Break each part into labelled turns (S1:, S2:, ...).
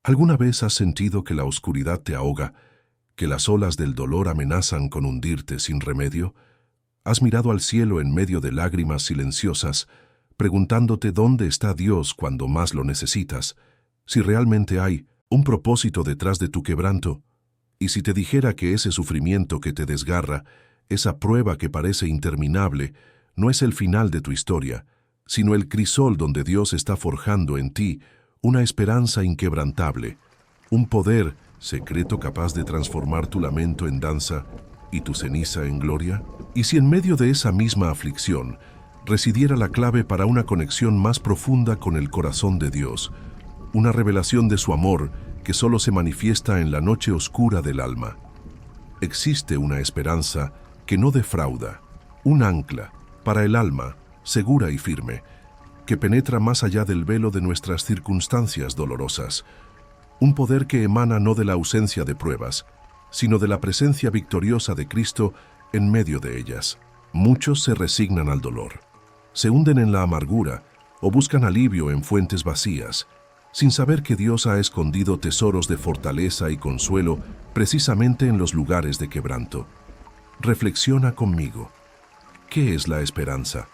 S1: ¿Alguna vez has sentido que la oscuridad te ahoga, que las olas del dolor amenazan con hundirte sin remedio? ¿Has mirado al cielo en medio de lágrimas silenciosas, preguntándote dónde está Dios cuando más lo necesitas, si realmente hay un propósito detrás de tu quebranto? Y si te dijera que ese sufrimiento que te desgarra, esa prueba que parece interminable, no es el final de tu historia, sino el crisol donde Dios está forjando en ti una esperanza inquebrantable, un poder secreto capaz de transformar tu lamento en danza y tu ceniza en gloria? ¿Y si en medio de esa misma aflicción residiera la clave para una conexión más profunda con el corazón de Dios, una revelación de su amor que solo se manifiesta en la noche oscura del alma? Existe una esperanza que no defrauda, un ancla para el alma segura y firme, que penetra más allá del velo de nuestras circunstancias dolorosas, un poder que emana no de la ausencia de pruebas, sino de la presencia victoriosa de Cristo en medio de ellas. Muchos se resignan al dolor, se hunden en la amargura o buscan alivio en fuentes vacías, sin saber que Dios ha escondido tesoros de fortaleza y consuelo precisamente en los lugares de quebranto. Reflexiona conmigo. ¿Qué es la esperanza?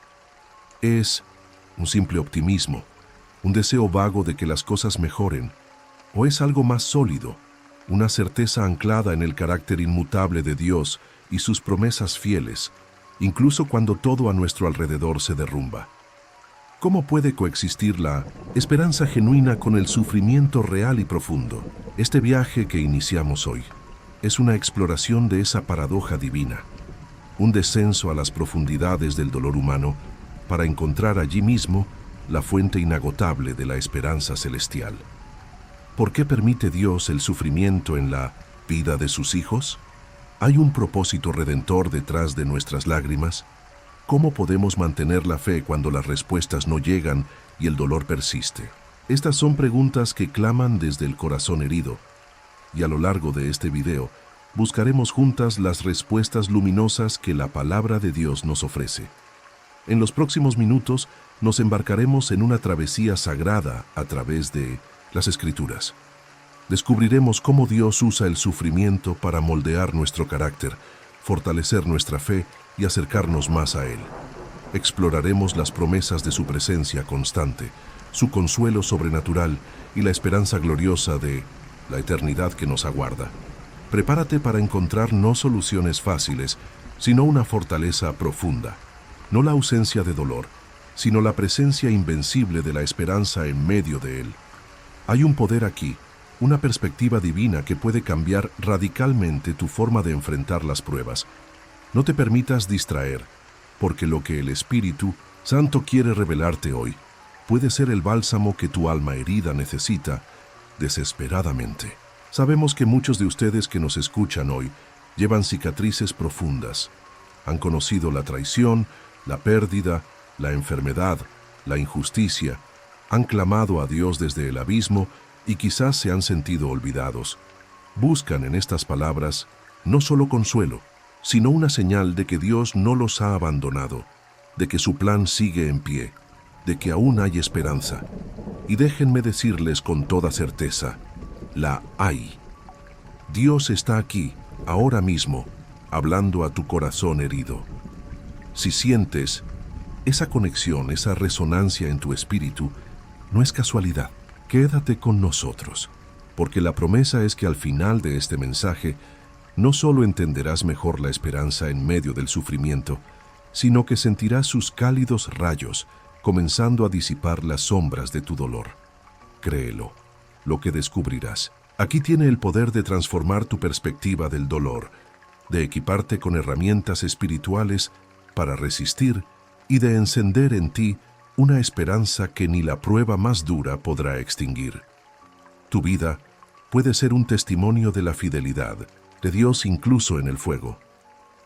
S1: ¿Es un simple optimismo, un deseo vago de que las cosas mejoren, o es algo más sólido, una certeza anclada en el carácter inmutable de Dios y sus promesas fieles, incluso cuando todo a nuestro alrededor se derrumba? ¿Cómo puede coexistir la esperanza genuina con el sufrimiento real y profundo? Este viaje que iniciamos hoy es una exploración de esa paradoja divina, un descenso a las profundidades del dolor humano para encontrar allí mismo la fuente inagotable de la esperanza celestial. ¿Por qué permite Dios el sufrimiento en la vida de sus hijos? ¿Hay un propósito redentor detrás de nuestras lágrimas? ¿Cómo podemos mantener la fe cuando las respuestas no llegan y el dolor persiste? Estas son preguntas que claman desde el corazón herido, y a lo largo de este video buscaremos juntas las respuestas luminosas que la palabra de Dios nos ofrece. En los próximos minutos nos embarcaremos en una travesía sagrada a través de las Escrituras. Descubriremos cómo Dios usa el sufrimiento para moldear nuestro carácter, fortalecer nuestra fe y acercarnos más a Él. Exploraremos las promesas de su presencia constante, su consuelo sobrenatural y la esperanza gloriosa de la eternidad que nos aguarda. Prepárate para encontrar no soluciones fáciles, sino una fortaleza profunda. No la ausencia de dolor, sino la presencia invencible de la esperanza en medio de él. Hay un poder aquí, una perspectiva divina que puede cambiar radicalmente tu forma de enfrentar las pruebas. No te permitas distraer, porque lo que el Espíritu Santo quiere revelarte hoy puede ser el bálsamo que tu alma herida necesita desesperadamente. Sabemos que muchos de ustedes que nos escuchan hoy llevan cicatrices profundas. Han conocido la traición, la pérdida, la enfermedad, la injusticia, han clamado a Dios desde el abismo y quizás se han sentido olvidados. Buscan en estas palabras no solo consuelo, sino una señal de que Dios no los ha abandonado, de que su plan sigue en pie, de que aún hay esperanza. Y déjenme decirles con toda certeza, la hay. Dios está aquí, ahora mismo, hablando a tu corazón herido. Si sientes esa conexión, esa resonancia en tu espíritu, no es casualidad. Quédate con nosotros, porque la promesa es que al final de este mensaje no solo entenderás mejor la esperanza en medio del sufrimiento, sino que sentirás sus cálidos rayos comenzando a disipar las sombras de tu dolor. Créelo, lo que descubrirás aquí tiene el poder de transformar tu perspectiva del dolor, de equiparte con herramientas espirituales para resistir y de encender en ti una esperanza que ni la prueba más dura podrá extinguir. Tu vida puede ser un testimonio de la fidelidad de Dios incluso en el fuego.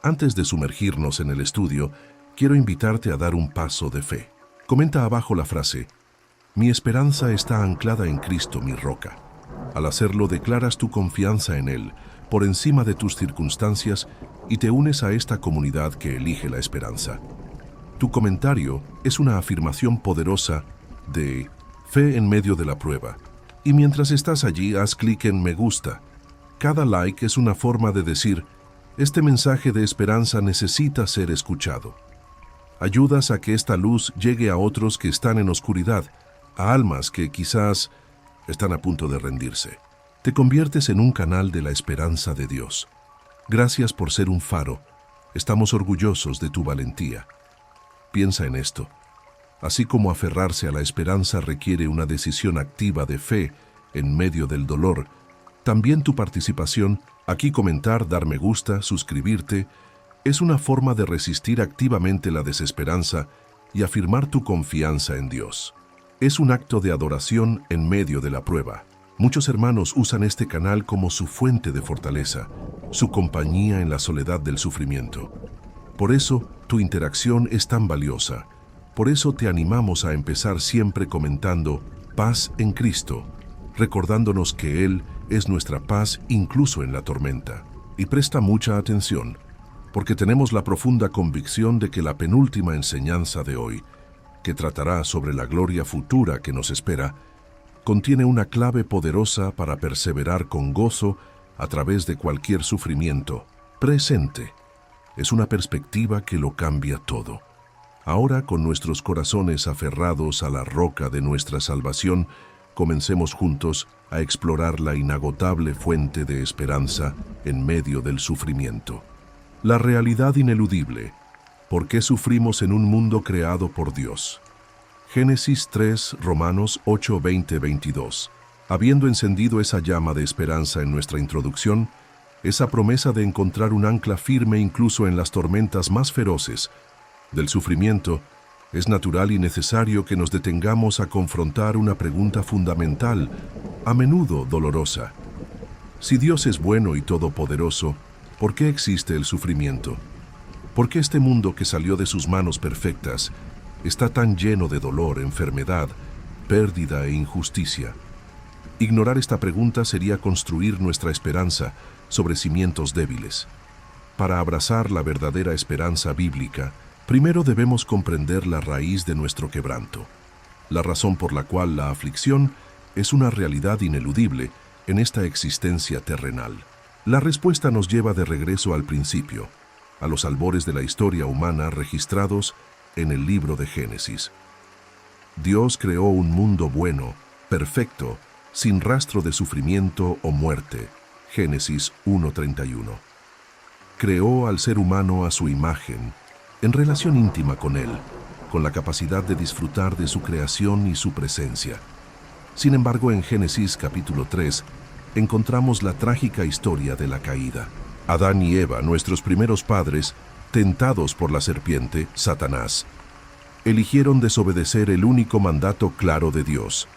S1: Antes de sumergirnos en el estudio, quiero invitarte a dar un paso de fe. Comenta abajo la frase, mi esperanza está anclada en Cristo, mi roca. Al hacerlo, declaras tu confianza en Él, por encima de tus circunstancias, y te unes a esta comunidad que elige la esperanza. Tu comentario es una afirmación poderosa de fe en medio de la prueba, Y mientras estás allí, haz clic en me gusta. Cada like es una forma de decir, este mensaje de esperanza necesita ser escuchado. Ayudas a que esta luz llegue a otros que están en oscuridad, a almas que quizás están a punto de rendirse. Te conviertes en un canal de la esperanza de Dios. Gracias por ser un faro. Estamos orgullosos de tu valentía. Piensa en esto. Así como aferrarse a la esperanza requiere una decisión activa de fe en medio del dolor, también tu participación, aquí comentar, dar me gusta, suscribirte, es una forma de resistir activamente la desesperanza y afirmar tu confianza en Dios. Es un acto de adoración en medio de la prueba. Muchos hermanos usan este canal como su fuente de fortaleza, su compañía en la soledad del sufrimiento. Por eso, tu interacción es tan valiosa. Por eso te animamos a empezar siempre comentando paz en Cristo, recordándonos que Él es nuestra paz incluso en la tormenta. Y presta mucha atención, porque tenemos la profunda convicción de que la penúltima enseñanza de hoy, que tratará sobre la gloria futura que nos espera, contiene una clave poderosa para perseverar con gozo a través de cualquier sufrimiento presente. Es una perspectiva que lo cambia todo. Ahora, con nuestros corazones aferrados a la roca de nuestra salvación, comencemos juntos a explorar la inagotable fuente de esperanza en medio del sufrimiento. La realidad ineludible. ¿Por qué sufrimos en un mundo creado por Dios? Génesis 3, Romanos 8, 20, 22. Habiendo encendido esa llama de esperanza en nuestra introducción, esa promesa de encontrar un ancla firme incluso en las tormentas más feroces del sufrimiento, es natural y necesario que nos detengamos a confrontar una pregunta fundamental, a menudo dolorosa. Si Dios es bueno y todopoderoso, ¿por qué existe el sufrimiento? ¿Por qué este mundo que salió de sus manos perfectas está tan lleno de dolor, enfermedad, pérdida e injusticia? Ignorar esta pregunta sería construir nuestra esperanza sobre cimientos débiles. Para abrazar la verdadera esperanza bíblica, primero debemos comprender la raíz de nuestro quebranto, la razón por la cual la aflicción es una realidad ineludible en esta existencia terrenal. La respuesta nos lleva de regreso al principio, a los albores de la historia humana registrados en el libro de Génesis. Dios creó un mundo bueno, perfecto, sin rastro de sufrimiento o muerte. Génesis 1:31. Creó al ser humano a su imagen, en relación íntima con Él, con la capacidad de disfrutar de su creación y su presencia. Sin embargo, en Génesis capítulo 3, encontramos la trágica historia de la caída. Adán y Eva, nuestros primeros padres, tentados por la serpiente, Satanás, eligieron desobedecer el único mandato claro de Dios.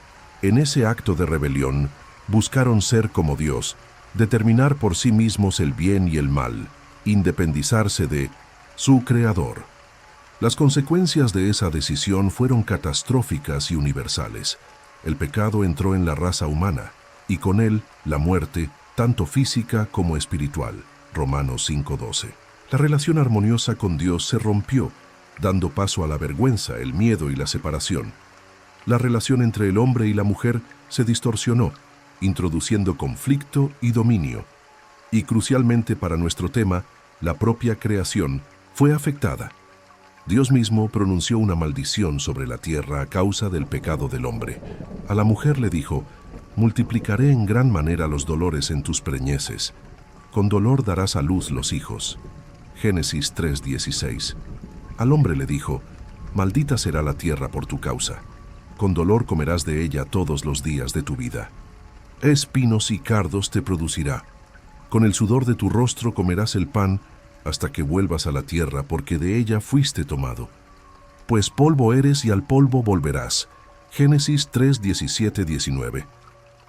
S1: En ese acto de rebelión, buscaron ser como Dios, determinar por sí mismos el bien y el mal, independizarse de su Creador. Las consecuencias de esa decisión fueron catastróficas y universales. El pecado entró en la raza humana, y con él la muerte, tanto física como espiritual. Romanos 5:12. La relación armoniosa con Dios se rompió, dando paso a la vergüenza, el miedo y la separación. La relación entre el hombre y la mujer se distorsionó, introduciendo conflicto y dominio. Y crucialmente para nuestro tema, la propia creación fue afectada. Dios mismo pronunció una maldición sobre la tierra a causa del pecado del hombre. A la mujer le dijo: multiplicaré en gran manera los dolores en tus preñeces. Con dolor darás a luz los hijos. Génesis 3:16. Al hombre le dijo: maldita será la tierra por tu causa. Con dolor comerás de ella todos los días de tu vida. Espinos y cardos te producirá. Con el sudor de tu rostro comerás el pan hasta que vuelvas a la tierra, porque de ella fuiste tomado. Pues polvo eres y al polvo volverás. Génesis 3:17-19.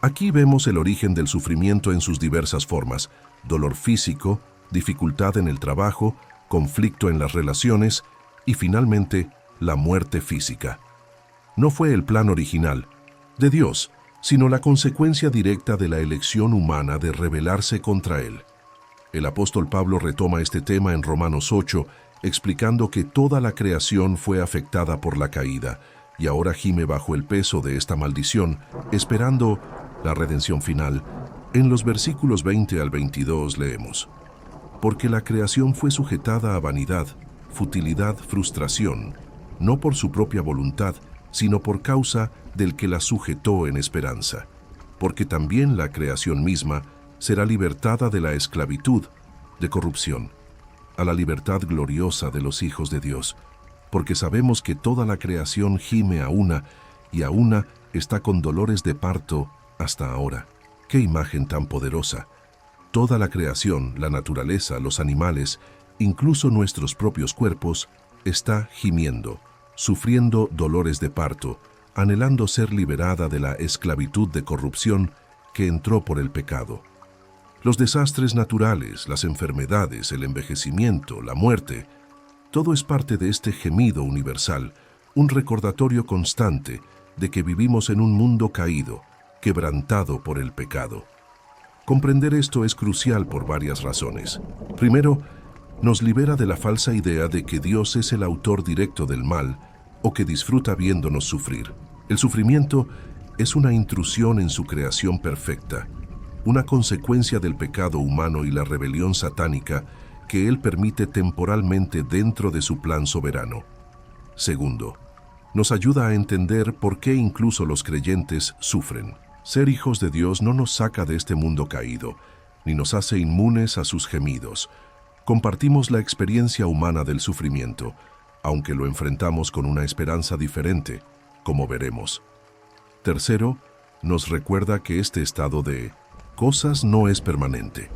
S1: Aquí vemos el origen del sufrimiento en sus diversas formas: dolor físico, dificultad en el trabajo, conflicto en las relaciones y finalmente la muerte física. No fue el plan original de Dios, sino la consecuencia directa de la elección humana de rebelarse contra Él. El apóstol Pablo retoma este tema en Romanos 8, explicando que toda la creación fue afectada por la caída y ahora gime bajo el peso de esta maldición, esperando La redención final, en los versículos 20 al 22 leemos: porque la creación fue sujetada a vanidad, futilidad, frustración, no por su propia voluntad, sino por causa del que la sujetó en esperanza. Porque también la creación misma será libertada de la esclavitud, de corrupción, a la libertad gloriosa de los hijos de Dios. Porque sabemos que toda la creación gime a una, y a una está con dolores de parto hasta ahora. ¡Qué imagen tan poderosa! Toda la creación, la naturaleza, los animales, incluso nuestros propios cuerpos, está gimiendo, sufriendo dolores de parto, anhelando ser liberada de la esclavitud de corrupción que entró por el pecado. Los desastres naturales, las enfermedades, el envejecimiento, la muerte, todo es parte de este gemido universal, un recordatorio constante de que vivimos en un mundo caído, quebrantado por el pecado. Comprender esto es crucial por varias razones. Primero, nos libera de la falsa idea de que Dios es el autor directo del mal o que disfruta viéndonos sufrir. El sufrimiento es una intrusión en su creación perfecta, una consecuencia del pecado humano y la rebelión satánica que Él permite temporalmente dentro de su plan soberano. Segundo, nos ayuda a entender por qué incluso los creyentes sufren. Ser hijos de Dios no nos saca de este mundo caído, ni nos hace inmunes a sus gemidos. Compartimos la experiencia humana del sufrimiento, aunque lo enfrentamos con una esperanza diferente, como veremos. Tercero, nos recuerda que este estado de cosas no es permanente.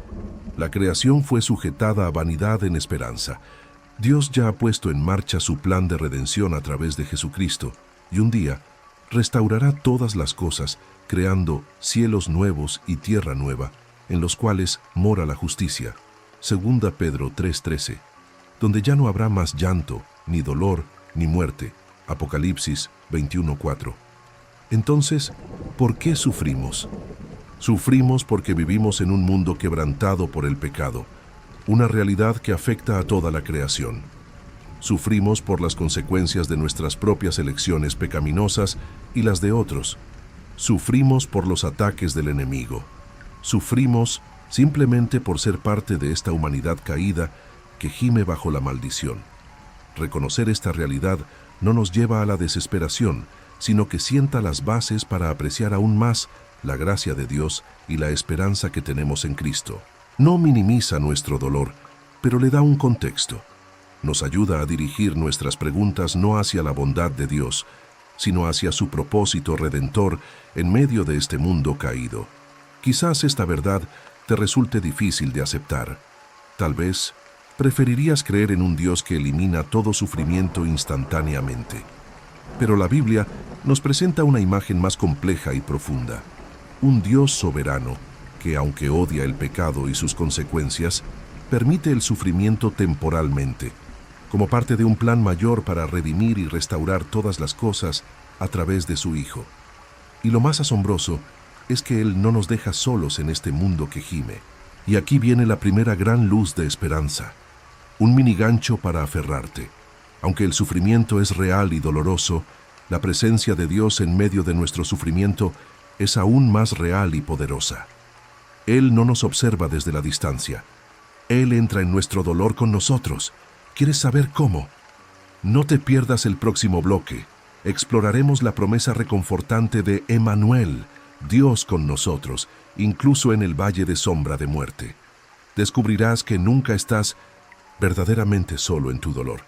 S1: La creación fue sujetada a vanidad en esperanza. Dios ya ha puesto en marcha su plan de redención a través de Jesucristo, y un día restaurará todas las cosas, creando cielos nuevos y tierra nueva, en los cuales mora la justicia. 2 Pedro 3:13, donde ya no habrá más llanto, ni dolor, ni muerte. Apocalipsis 21:4. Entonces, ¿por qué sufrimos? Sufrimos porque vivimos en un mundo quebrantado por el pecado, una realidad que afecta a toda la creación. Sufrimos por las consecuencias de nuestras propias elecciones pecaminosas y las de otros. Sufrimos por los ataques del enemigo. Sufrimos simplemente por ser parte de esta humanidad caída que gime bajo la maldición. Reconocer esta realidad no nos lleva a la desesperación, sino que sienta las bases para apreciar aún más la gracia de Dios y la esperanza que tenemos en Cristo. No minimiza nuestro dolor, pero le da un contexto. Nos ayuda a dirigir nuestras preguntas no hacia la bondad de Dios, sino hacia su propósito redentor en medio de este mundo caído. Quizás esta verdad te resulte difícil de aceptar. Tal vez preferirías creer en un Dios que elimina todo sufrimiento instantáneamente. Pero la Biblia nos presenta una imagen más compleja y profunda. Un Dios soberano que, aunque odia el pecado y sus consecuencias, permite el sufrimiento temporalmente, como parte de un plan mayor para redimir y restaurar todas las cosas a través de su Hijo. Y lo más asombroso es que Él no nos deja solos en este mundo que gime. Y aquí viene la primera gran luz de esperanza, un minigancho para aferrarte. Aunque el sufrimiento es real y doloroso, la presencia de Dios en medio de nuestro sufrimiento es aún más real y poderosa. Él no nos observa desde la distancia. Él entra en nuestro dolor con nosotros. ¿Quieres saber cómo? No te pierdas el próximo bloque. Exploraremos la promesa reconfortante de Emmanuel, Dios con nosotros, incluso en el valle de sombra de muerte. Descubrirás que nunca estás verdaderamente solo en tu dolor.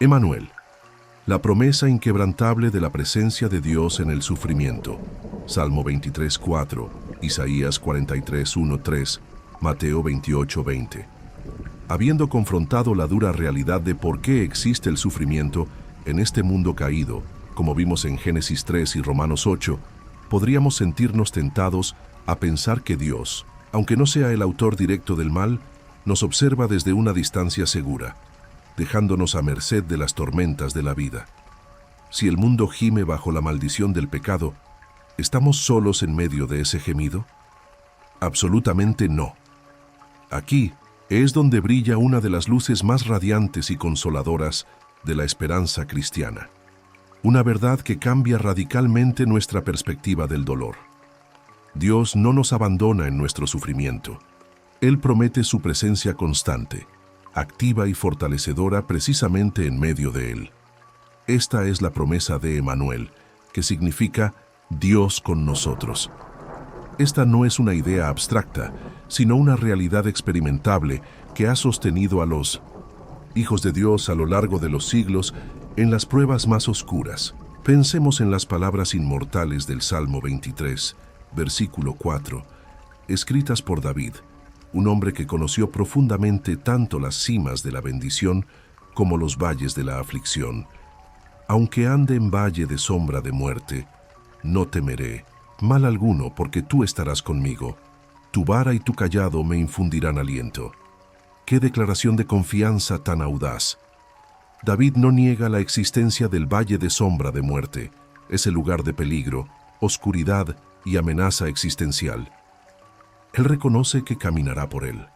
S1: Emmanuel, la promesa inquebrantable de la presencia de Dios en el sufrimiento. Salmo 23:4, Isaías 43:1-3, Mateo 28:20. Habiendo confrontado la dura realidad de por qué existe el sufrimiento en este mundo caído, como vimos en Génesis 3 y Romanos 8, podríamos sentirnos tentados a pensar que Dios, aunque no sea el autor directo del mal, nos observa desde una distancia segura, dejándonos a merced de las tormentas de la vida. Si el mundo gime bajo la maldición del pecado, ¿estamos solos en medio de ese gemido? Absolutamente no. Aquí es donde brilla una de las luces más radiantes y consoladoras de la esperanza cristiana. Una verdad que cambia radicalmente nuestra perspectiva del dolor. Dios no nos abandona en nuestro sufrimiento. Él promete su presencia constante, activa y fortalecedora precisamente en medio de él. Esta es la promesa de Emmanuel, que significa Dios con nosotros. Esta no es una idea abstracta, sino una realidad experimentable que ha sostenido a los hijos de Dios a lo largo de los siglos en las pruebas más oscuras. Pensemos en las palabras inmortales del Salmo 23, versículo 4, escritas por David, un hombre que conoció profundamente tanto las cimas de la bendición como los valles de la aflicción. Aunque ande en valle de sombra de muerte, no temeré mal alguno, porque tú estarás conmigo. Tu vara y tu cayado me infundirán aliento. ¡Qué declaración de confianza tan audaz! David no niega la existencia del valle de sombra de muerte, ese lugar de peligro, oscuridad y amenaza existencial. Él reconoce que caminará por él,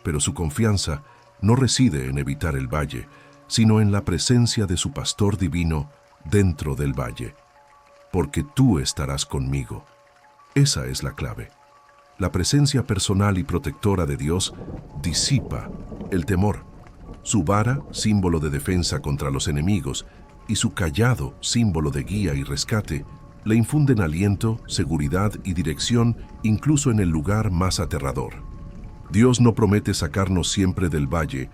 S1: pero su confianza no reside en evitar el valle, sino en la presencia de su pastor divino dentro del valle. Porque tú estarás conmigo. Esa es la clave. La presencia personal y protectora de Dios disipa el temor. Su vara, símbolo de defensa contra los enemigos, y su cayado, símbolo de guía y rescate, le infunden aliento, seguridad y dirección incluso en el lugar más aterrador. Dios no promete sacarnos siempre del valle,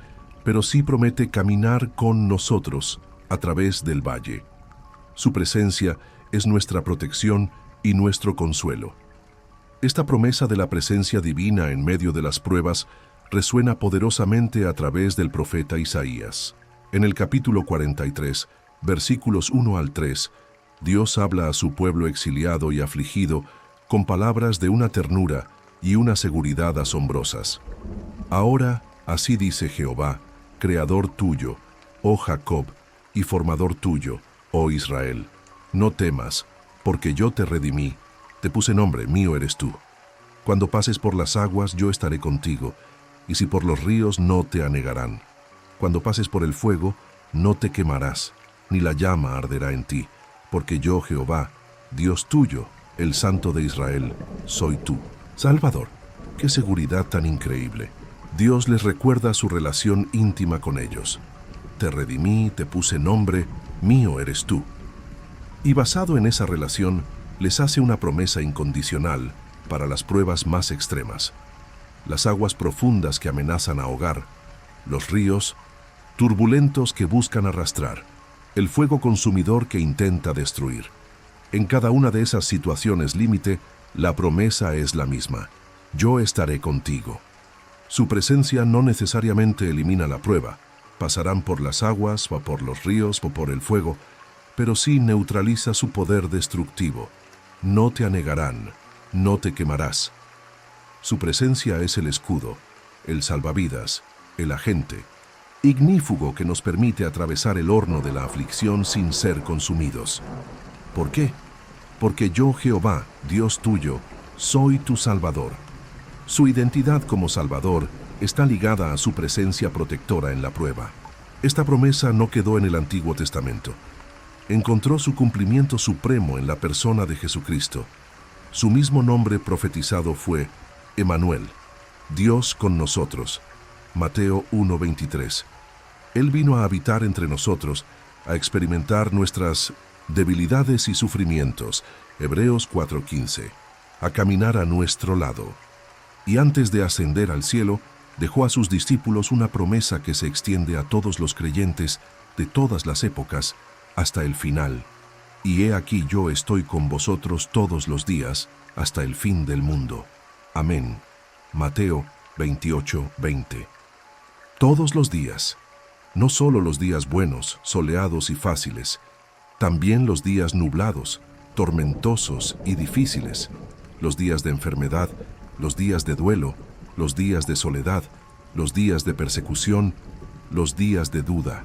S1: pero sí promete caminar con nosotros a través del valle. Su presencia es nuestra protección y nuestro consuelo. Esta promesa de la presencia divina en medio de las pruebas resuena poderosamente a través del profeta Isaías. En el capítulo 43, versículos 1 al 3, Dios habla a su pueblo exiliado y afligido con palabras de una ternura y una seguridad asombrosas. Ahora, así dice Jehová, creador tuyo, oh Jacob, y formador tuyo, oh Israel. No temas, porque yo te redimí, te puse nombre, mío eres tú. Cuando pases por las aguas, yo estaré contigo, y si por los ríos, no te anegarán. Cuando pases por el fuego, no te quemarás, ni la llama arderá en ti, porque yo, Jehová, Dios tuyo, el Santo de Israel, soy tú. Salvador, qué seguridad tan increíble. Dios les recuerda su relación íntima con ellos. Te redimí, te puse nombre, mío eres tú. Y basado en esa relación, les hace una promesa incondicional para las pruebas más extremas. Las aguas profundas que amenazan ahogar, los ríos turbulentos que buscan arrastrar, el fuego consumidor que intenta destruir. En cada una de esas situaciones límite, la promesa es la misma. Yo estaré contigo. Su presencia no necesariamente elimina la prueba. Pasarán por las aguas, o por los ríos, o por el fuego, pero sí neutraliza su poder destructivo. No te anegarán, no te quemarás. Su presencia es el escudo, el salvavidas, el agente, ignífugo que nos permite atravesar el horno de la aflicción sin ser consumidos. ¿Por qué? Porque yo, Jehová, Dios tuyo, soy tu Salvador. Su identidad como Salvador está ligada a su presencia protectora en la prueba. Esta promesa no quedó en el Antiguo Testamento. Encontró su cumplimiento supremo en la persona de Jesucristo. Su mismo nombre profetizado fue Emmanuel, Dios con nosotros. Mateo 1:23. Él vino a habitar entre nosotros, a experimentar nuestras debilidades y sufrimientos. Hebreos 4:15. A caminar a nuestro lado. Y antes de ascender al cielo, dejó a sus discípulos una promesa que se extiende a todos los creyentes de todas las épocas, hasta el final. Y he aquí yo estoy con vosotros todos los días, hasta el fin del mundo. Amén. Mateo 28:20. Todos los días, no solo los días buenos, soleados y fáciles, también los días nublados, tormentosos y difíciles, los días de enfermedad, los días de duelo, los días de soledad, los días de persecución, los días de duda.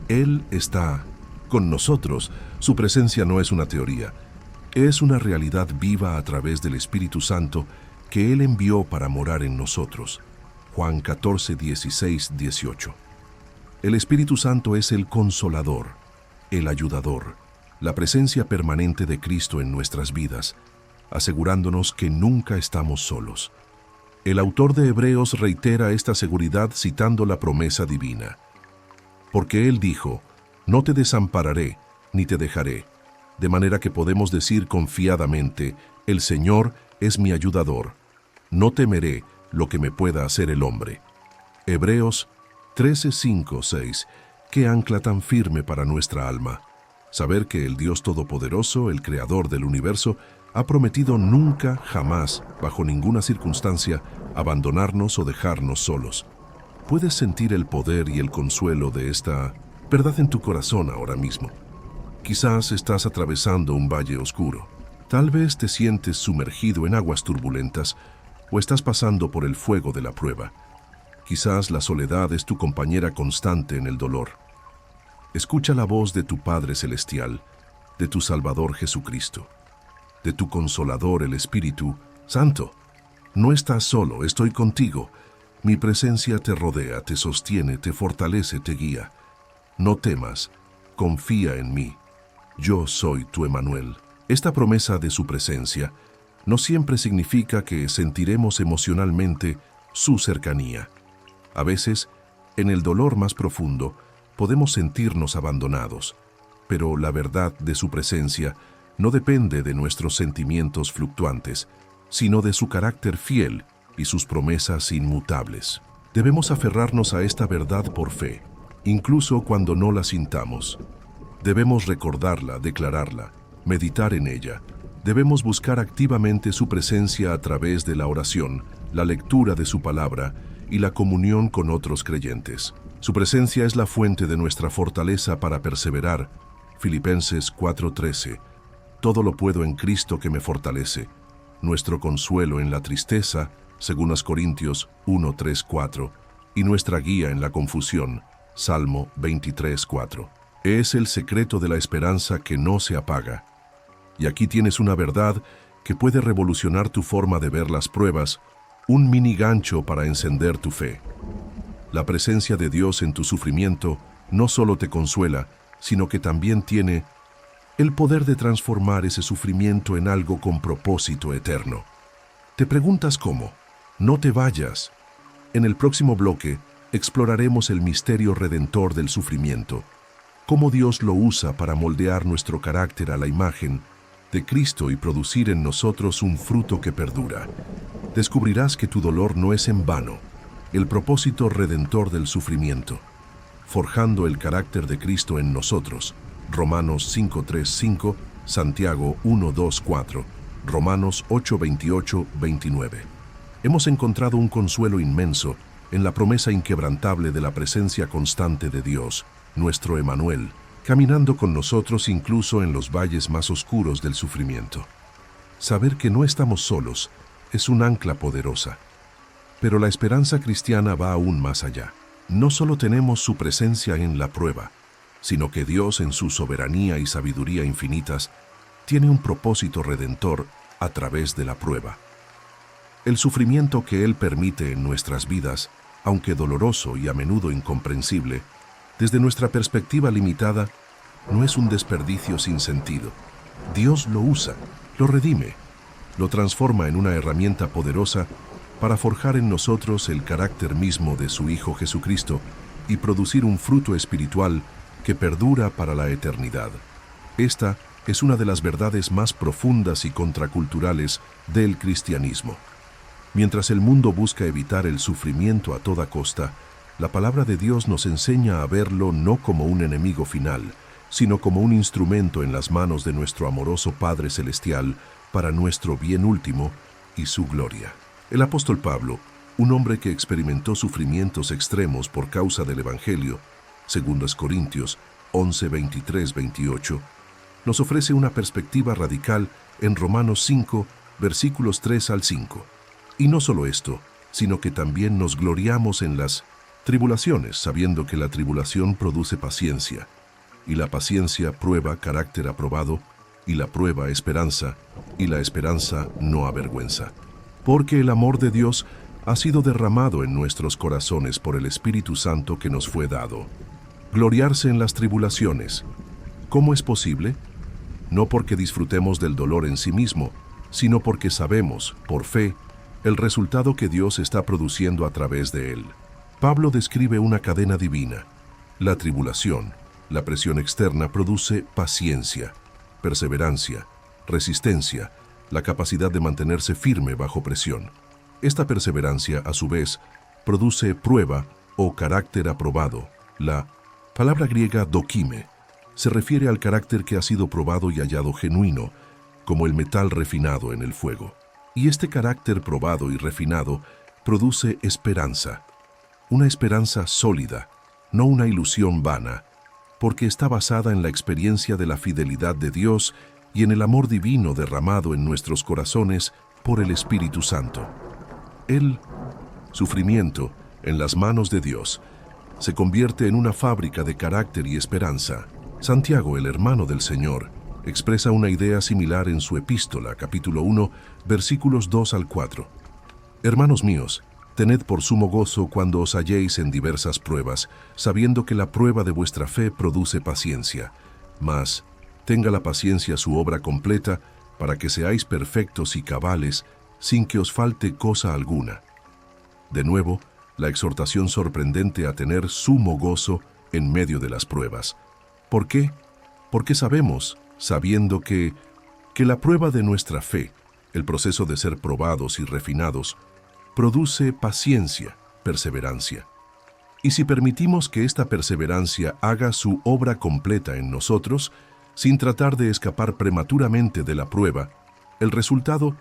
S1: Él está con nosotros. Su presencia no es una teoría, es una realidad viva a través del Espíritu Santo que Él envió para morar en nosotros. Juan 14, 16, 18. El Espíritu Santo es el consolador, el ayudador, la presencia permanente de Cristo en nuestras vidas, asegurándonos que nunca estamos solos. El autor de Hebreos reitera esta seguridad citando la promesa divina. Porque Él dijo, no te desampararé, ni te dejaré. De manera que podemos decir confiadamente, el Señor es mi ayudador. No temeré lo que me pueda hacer el hombre. Hebreos 13, 5, 6. Qué ancla tan firme para nuestra alma. Saber que el Dios Todopoderoso, el Creador del universo, ha prometido nunca, jamás, bajo ninguna circunstancia, abandonarnos o dejarnos solos. Puedes sentir el poder y el consuelo de esta verdad en tu corazón ahora mismo. Quizás estás atravesando un valle oscuro. Tal vez te sientes sumergido en aguas turbulentas o estás pasando por el fuego de la prueba. Quizás la soledad es tu compañera constante en el dolor. Escucha la voz de tu Padre Celestial, de tu Salvador Jesucristo, de tu Consolador el Espíritu Santo. No estás solo, estoy contigo. Mi presencia te rodea, te sostiene, te fortalece, te guía. No temas, confía en mí. Yo soy tu Emmanuel. Esta promesa de su presencia no siempre significa que sentiremos emocionalmente su cercanía. A veces, en el dolor más profundo, podemos sentirnos abandonados, pero la verdad de su presencia no depende de nuestros sentimientos fluctuantes, sino de su carácter fiel y sus promesas inmutables. Debemos aferrarnos a esta verdad por fe, incluso cuando no la sintamos. Debemos recordarla, declararla, meditar en ella. Debemos buscar activamente su presencia a través de la oración, la lectura de su palabra y la comunión con otros creyentes. Su presencia es la fuente de nuestra fortaleza para perseverar. Filipenses 4:13. Todo lo puedo en Cristo que me fortalece. Nuestro consuelo en la tristeza, 2 Corintios 1:3-4, y nuestra guía en la confusión, Salmo 23:4. Es el secreto de la esperanza que no se apaga. Y aquí tienes una verdad que puede revolucionar tu forma de ver las pruebas, un mini gancho para encender tu fe. La presencia de Dios en tu sufrimiento no solo te consuela, sino que también tiene el poder de transformar ese sufrimiento en algo con propósito eterno. ¿Te preguntas cómo? No te vayas. En el próximo bloque exploraremos el misterio redentor del sufrimiento, cómo Dios lo usa para moldear nuestro carácter a la imagen de Cristo y producir en nosotros un fruto que perdura. Descubrirás que tu dolor no es en vano, el propósito redentor del sufrimiento, forjando el carácter de Cristo en nosotros. Romanos 5:3-5, Santiago 1:2-4, Romanos 8:28-29. Hemos encontrado un consuelo inmenso en la promesa inquebrantable de la presencia constante de Dios, nuestro Emmanuel, caminando con nosotros incluso en los valles más oscuros del sufrimiento. Saber que no estamos solos es un ancla poderosa. Pero la esperanza cristiana va aún más allá. No solo tenemos su presencia en la prueba, sino que Dios en su soberanía y sabiduría infinitas tiene un propósito redentor a través de la prueba. El sufrimiento que Él permite en nuestras vidas, aunque doloroso y a menudo incomprensible, desde nuestra perspectiva limitada, no es un desperdicio sin sentido. Dios lo usa, lo redime, lo transforma en una herramienta poderosa para forjar en nosotros el carácter mismo de su Hijo Jesucristo y producir un fruto espiritual que perdura para la eternidad. Esta es una de las verdades más profundas y contraculturales del cristianismo. Mientras el mundo busca evitar el sufrimiento a toda costa, la palabra de Dios nos enseña a verlo no como un enemigo final, sino como un instrumento en las manos de nuestro amoroso Padre Celestial para nuestro bien último y su gloria. El apóstol Pablo, un hombre que experimentó sufrimientos extremos por causa del Evangelio, 2 Corintios 11:23-28, nos ofrece una perspectiva radical en Romanos 5, versículos 3-5. Y no solo esto, sino que también nos gloriamos en las tribulaciones, sabiendo que la tribulación produce paciencia, y la paciencia prueba carácter aprobado, y la prueba esperanza, y la esperanza no avergüenza. Porque el amor de Dios ha sido derramado en nuestros corazones por el Espíritu Santo que nos fue dado. Gloriarse en las tribulaciones. ¿Cómo es posible? No porque disfrutemos del dolor en sí mismo, sino porque sabemos, por fe, el resultado que Dios está produciendo a través de él. Pablo describe una cadena divina. La tribulación, la presión externa produce paciencia, perseverancia, resistencia, la capacidad de mantenerse firme bajo presión. Esta perseverancia, a su vez, produce prueba o carácter aprobado. La palabra griega dokime se refiere al carácter que ha sido probado y hallado genuino, como el metal refinado en el fuego. Y este carácter probado y refinado produce esperanza, una esperanza sólida, no una ilusión vana, porque está basada en la experiencia de la fidelidad de Dios y en el amor divino derramado en nuestros corazones por el Espíritu Santo. El sufrimiento, en las manos de Dios, se convierte en una fábrica de carácter y esperanza. Santiago, el hermano del Señor, expresa una idea similar en su epístola, capítulo 1, versículos 2 al 4. Hermanos míos, tened por sumo gozo cuando os halléis en diversas pruebas, sabiendo que la prueba de vuestra fe produce paciencia. Mas, tenga la paciencia su obra completa, para que seáis perfectos y cabales, sin que os falte cosa alguna. De nuevo, la exhortación sorprendente a tener sumo gozo en medio de las pruebas. ¿Por qué? Porque sabemos, sabiendo que la prueba de nuestra fe, el proceso de ser probados y refinados, produce paciencia, perseverancia. Y si permitimos que esta perseverancia haga su obra completa en nosotros, sin tratar de escapar prematuramente de la prueba, el resultado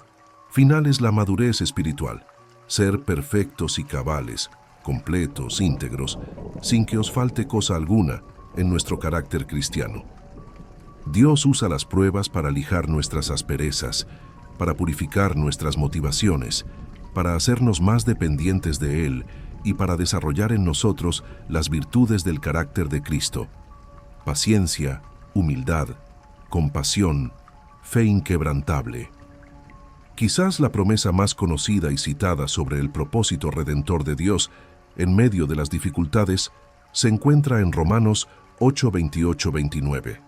S1: final es la madurez espiritual, ser perfectos y cabales, completos, íntegros, sin que os falte cosa alguna en nuestro carácter cristiano. Dios usa las pruebas para lijar nuestras asperezas, para purificar nuestras motivaciones, para hacernos más dependientes de Él y para desarrollar en nosotros las virtudes del carácter de Cristo: paciencia, humildad, compasión, fe inquebrantable. Quizás la promesa más conocida y citada sobre el propósito redentor de Dios en medio de las dificultades se encuentra en Romanos 8, 28, 29.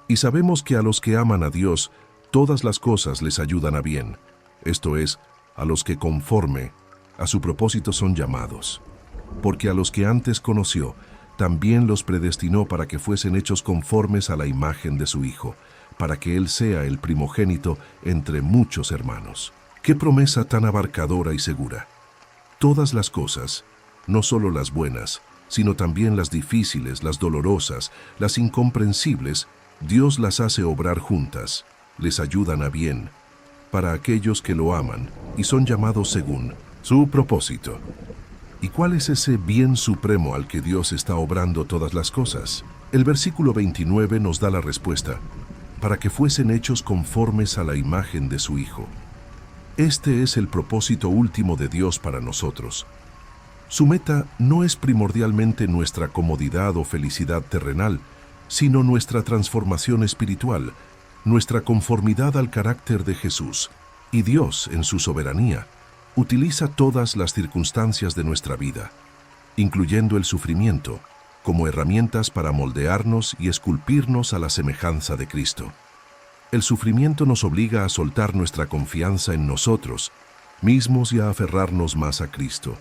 S1: Y sabemos que a los que aman a Dios, todas las cosas les ayudan a bien, esto es, a los que conforme a su propósito son llamados. Porque a los que antes conoció, también los predestinó para que fuesen hechos conformes a la imagen de su Hijo, para que Él sea el primogénito entre muchos hermanos. ¡Qué promesa tan abarcadora y segura! Todas las cosas, no solo las buenas, sino también las difíciles, las dolorosas, las incomprensibles, Dios las hace obrar juntas, les ayudan a bien, para aquellos que lo aman y son llamados según su propósito. ¿Y cuál es ese bien supremo al que Dios está obrando todas las cosas? El versículo 29 nos da la respuesta: para que fuesen hechos conformes a la imagen de su Hijo. Este es el propósito último de Dios para nosotros. Su meta no es primordialmente nuestra comodidad o felicidad terrenal, sino nuestra transformación espiritual, nuestra conformidad al carácter de Jesús. Y Dios, en su soberanía, utiliza todas las circunstancias de nuestra vida, incluyendo el sufrimiento, como herramientas para moldearnos y esculpirnos a la semejanza de Cristo. El sufrimiento nos obliga a soltar nuestra confianza en nosotros mismos y a aferrarnos más a Cristo.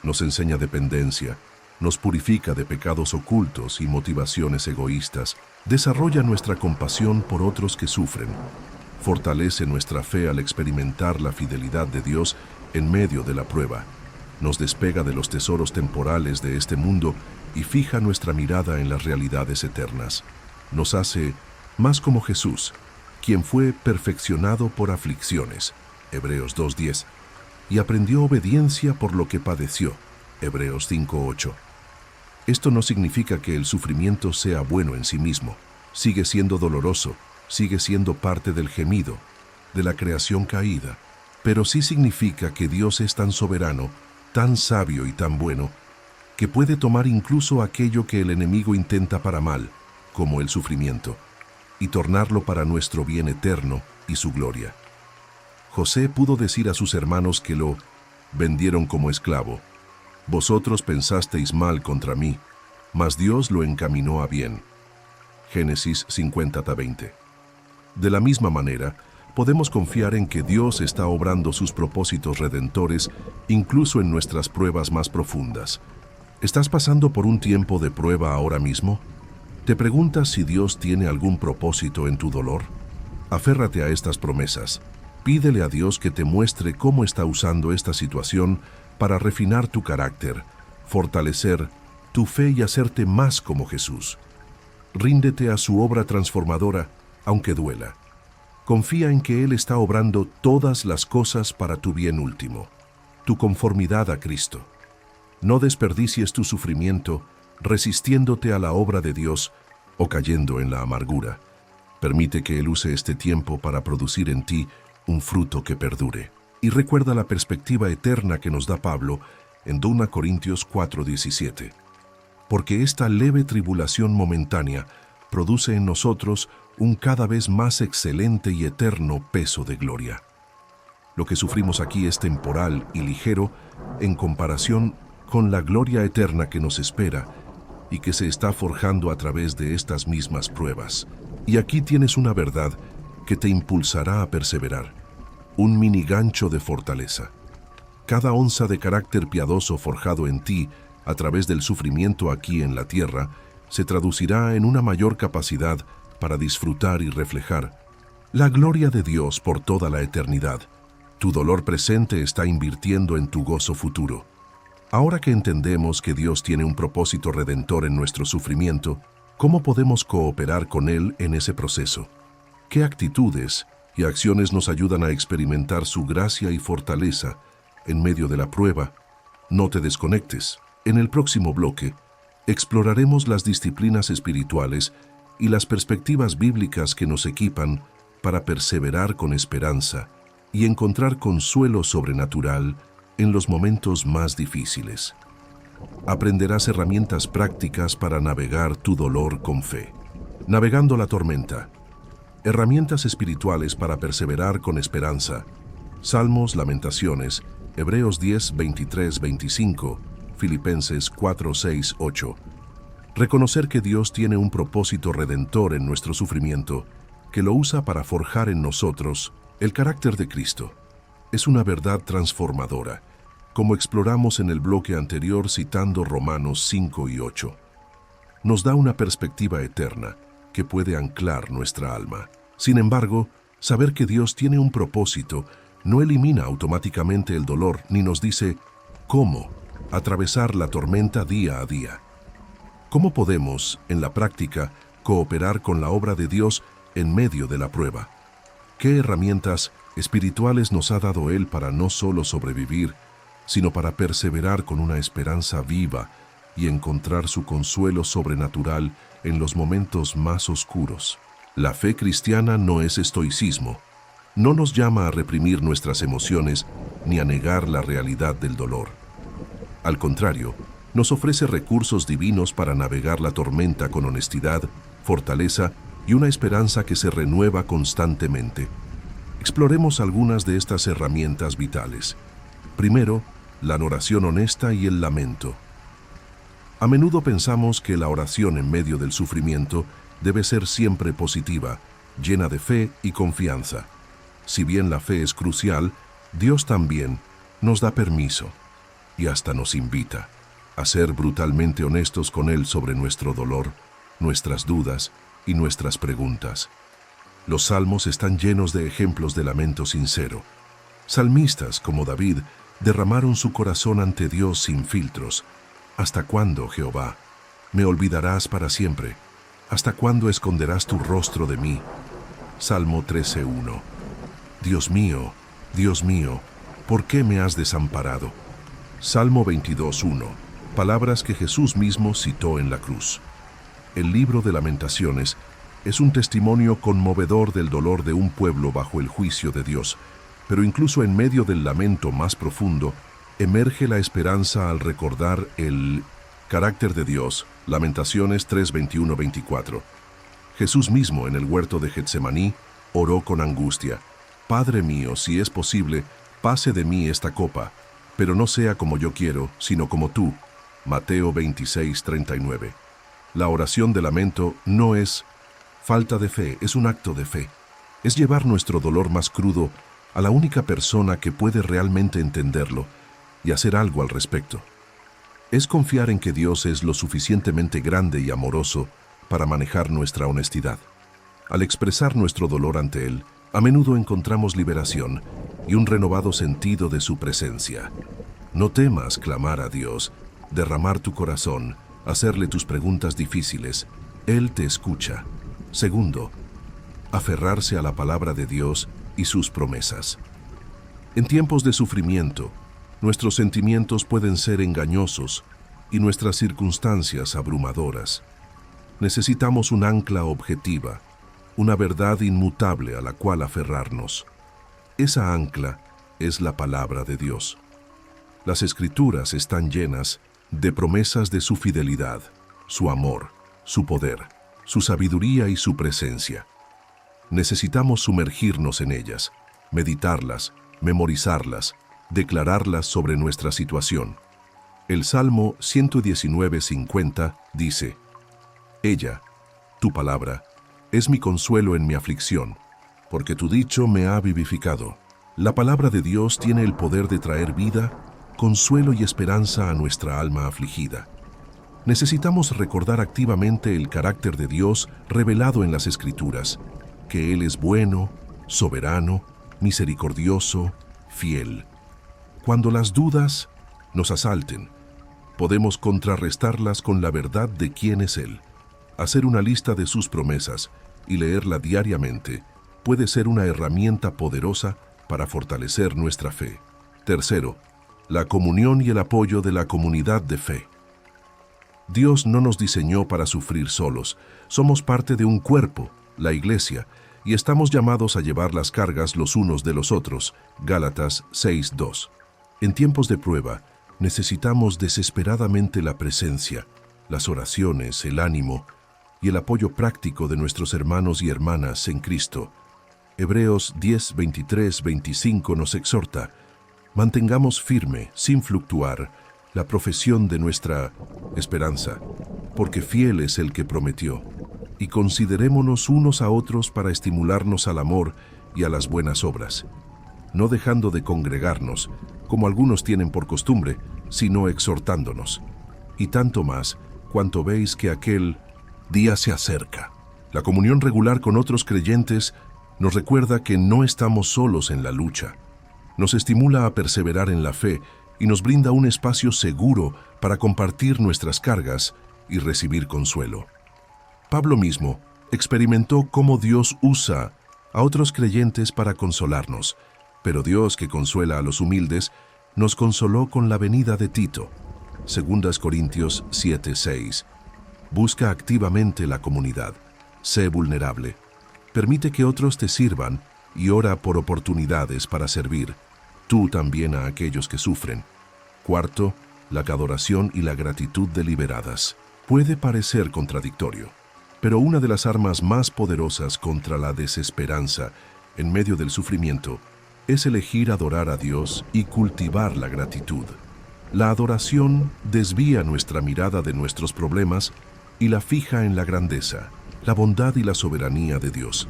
S1: Nos enseña dependencia, nos purifica de pecados ocultos y motivaciones egoístas, desarrolla nuestra compasión por otros que sufren, fortalece nuestra fe al experimentar la fidelidad de Dios en medio de la prueba, nos despega de los tesoros temporales de este mundo y fija nuestra mirada en las realidades eternas. Nos hace más como Jesús, quien fue perfeccionado por aflicciones, Hebreos 2:10, y aprendió obediencia por lo que padeció, Hebreos 5:8. Esto no significa que el sufrimiento sea bueno en sí mismo. Sigue siendo doloroso, sigue siendo parte del gemido, de la creación caída, pero sí significa que Dios es tan soberano, tan sabio y tan bueno, que puede tomar incluso aquello que el enemigo intenta para mal, como el sufrimiento, y tornarlo para nuestro bien eterno y su gloria. José pudo decir a sus hermanos que lo vendieron como esclavo: vosotros pensasteis mal contra mí, mas Dios lo encaminó a bien. Génesis 50:20. De la misma manera, podemos confiar en que Dios está obrando sus propósitos redentores incluso en nuestras pruebas más profundas. ¿Estás pasando por un tiempo de prueba ahora mismo? ¿Te preguntas si Dios tiene algún propósito en tu dolor? Aférrate a estas promesas. Pídele a Dios que te muestre cómo está usando esta situación para refinar tu carácter, fortalecer tu fe y hacerte más como Jesús. Ríndete a su obra transformadora, aunque duela. Confía en que Él está obrando todas las cosas para tu bien último, tu conformidad a Cristo. No desperdicies tu sufrimiento resistiéndote a la obra de Dios o cayendo en la amargura. Permite que Él use este tiempo para producir en ti un fruto que perdure. Y recuerda la perspectiva eterna que nos da Pablo en 2 Corintios 4:17. Porque esta leve tribulación momentánea produce en nosotros un cada vez más excelente y eterno peso de gloria. Lo que sufrimos aquí es temporal y ligero en comparación con la gloria eterna que nos espera y que se está forjando a través de estas mismas pruebas. Y aquí tienes una verdad que te impulsará a perseverar, un mini gancho de fortaleza. Cada onza de carácter piadoso forjado en ti a través del sufrimiento aquí en la tierra se traducirá en una mayor capacidad para disfrutar y reflejar la gloria de Dios por toda la eternidad. Tu dolor presente está invirtiendo en tu gozo futuro. Ahora que entendemos que Dios tiene un propósito redentor en nuestro sufrimiento, ¿cómo podemos cooperar con Él en ese proceso? ¿Qué actitudes y acciones nos ayudan a experimentar su gracia y fortaleza en medio de la prueba? No te desconectes. En el próximo bloque, exploraremos las disciplinas espirituales y las perspectivas bíblicas que nos equipan para perseverar con esperanza y encontrar consuelo sobrenatural en los momentos más difíciles. Aprenderás herramientas prácticas para navegar tu dolor con fe. Navegando la tormenta. Herramientas espirituales para perseverar con esperanza. Salmos, Lamentaciones, Hebreos 10, 23, 25, Filipenses 4, 6, 8. Reconocer que Dios tiene un propósito redentor en nuestro sufrimiento, que lo usa para forjar en nosotros el carácter de Cristo. Es una verdad transformadora, como exploramos en el bloque anterior citando Romanos 5 y 8. Nos da una perspectiva eterna que puede anclar nuestra alma. Sin embargo, saber que Dios tiene un propósito no elimina automáticamente el dolor ni nos dice cómo atravesar la tormenta día a día. ¿Cómo podemos, en la práctica, cooperar con la obra de Dios en medio de la prueba? ¿Qué herramientas espirituales nos ha dado Él para no solo sobrevivir, sino para perseverar con una esperanza viva y encontrar su consuelo sobrenatural en los momentos más oscuros? La fe cristiana no es estoicismo. No nos llama a reprimir nuestras emociones ni a negar la realidad del dolor. Al contrario, nos ofrece recursos divinos para navegar la tormenta con honestidad, fortaleza y una esperanza que se renueva constantemente. Exploremos algunas de estas herramientas vitales. Primero, la oración honesta y el lamento. A menudo pensamos que la oración en medio del sufrimiento debe ser siempre positiva, llena de fe y confianza. Si bien la fe es crucial, Dios también nos da permiso y hasta nos invita a ser brutalmente honestos con Él sobre nuestro dolor, nuestras dudas y nuestras preguntas. Los salmos están llenos de ejemplos de lamento sincero. Salmistas como David derramaron su corazón ante Dios sin filtros. ¿Hasta cuándo, Jehová? ¿Me olvidarás para siempre? ¿Hasta cuándo esconderás tu rostro de mí? Salmo 13:1. Dios mío, ¿por qué me has desamparado? Salmo 22:1. Palabras que Jesús mismo citó en la cruz. El libro de Lamentaciones es un testimonio conmovedor del dolor de un pueblo bajo el juicio de Dios, pero incluso en medio del lamento más profundo, emerge la esperanza al recordar el carácter de Dios. Lamentaciones 3:21-24. Jesús mismo en el huerto de Getsemaní oró con angustia: Padre mío, si es posible, pase de mí esta copa, pero no sea como yo quiero, sino como tú. Mateo 26:39. La oración de lamento no es falta de fe, es un acto de fe. Es llevar nuestro dolor más crudo a la única persona que puede realmente entenderlo y hacer algo al respecto. Es confiar en que Dios es lo suficientemente grande y amoroso para manejar nuestra honestidad. Al expresar nuestro dolor ante Él, a menudo encontramos liberación y un renovado sentido de su presencia. No temas clamar a Dios, derramar tu corazón, hacerle tus preguntas difíciles. Él te escucha. Segundo, aferrarse a la palabra de Dios y sus promesas. En tiempos de sufrimiento, nuestros sentimientos pueden ser engañosos y nuestras circunstancias abrumadoras. Necesitamos un ancla objetiva, una verdad inmutable a la cual aferrarnos. Esa ancla es la palabra de Dios. Las Escrituras están llenas de promesas de su fidelidad, su amor, su poder, su sabiduría y su presencia. Necesitamos sumergirnos en ellas, meditarlas, memorizarlas, declararlas sobre nuestra situación. El Salmo 119:50 dice: Ella, tu palabra, es mi consuelo en mi aflicción, porque tu dicho me ha vivificado. La palabra de Dios tiene el poder de traer vida, consuelo y esperanza a nuestra alma afligida. Necesitamos recordar activamente el carácter de Dios revelado en las Escrituras, que Él es bueno, soberano, misericordioso, fiel. Cuando las dudas nos asalten, podemos contrarrestarlas con la verdad de quién es Él. Hacer una lista de sus promesas y leerla diariamente puede ser una herramienta poderosa para fortalecer nuestra fe. Tercero, la comunión y el apoyo de la comunidad de fe. Dios no nos diseñó para sufrir solos. Somos parte de un cuerpo, la Iglesia, y estamos llamados a llevar las cargas los unos de los otros. Gálatas 6:2. En tiempos de prueba, necesitamos desesperadamente la presencia, las oraciones, el ánimo y el apoyo práctico de nuestros hermanos y hermanas en Cristo. Hebreos 10:23-25 nos exhorta: mantengamos firme, sin fluctuar, la profesión de nuestra esperanza, porque fiel es el que prometió. Y considerémonos unos a otros para estimularnos al amor y a las buenas obras, no dejando de congregarnos, como algunos tienen por costumbre, sino exhortándonos. Y tanto más, cuanto veis que aquel día se acerca. La comunión regular con otros creyentes nos recuerda que no estamos solos en la lucha. Nos estimula a perseverar en la fe y nos brinda un espacio seguro para compartir nuestras cargas y recibir consuelo. Pablo mismo experimentó cómo Dios usa a otros creyentes para consolarnos, pero Dios, que consuela a los humildes, nos consoló con la venida de Tito. 2 Corintios 7:6. Busca activamente la comunidad. Sé vulnerable. Permite que otros te sirvan y ora por oportunidades para servir, tú también a aquellos que sufren. Cuarto, la adoración y la gratitud deliberadas. Puede parecer contradictorio, pero una de las armas más poderosas contra la desesperanza en medio del sufrimiento es elegir adorar a Dios y cultivar la gratitud. La adoración desvía nuestra mirada de nuestros problemas y la fija en la grandeza, la bondad y la soberanía de Dios.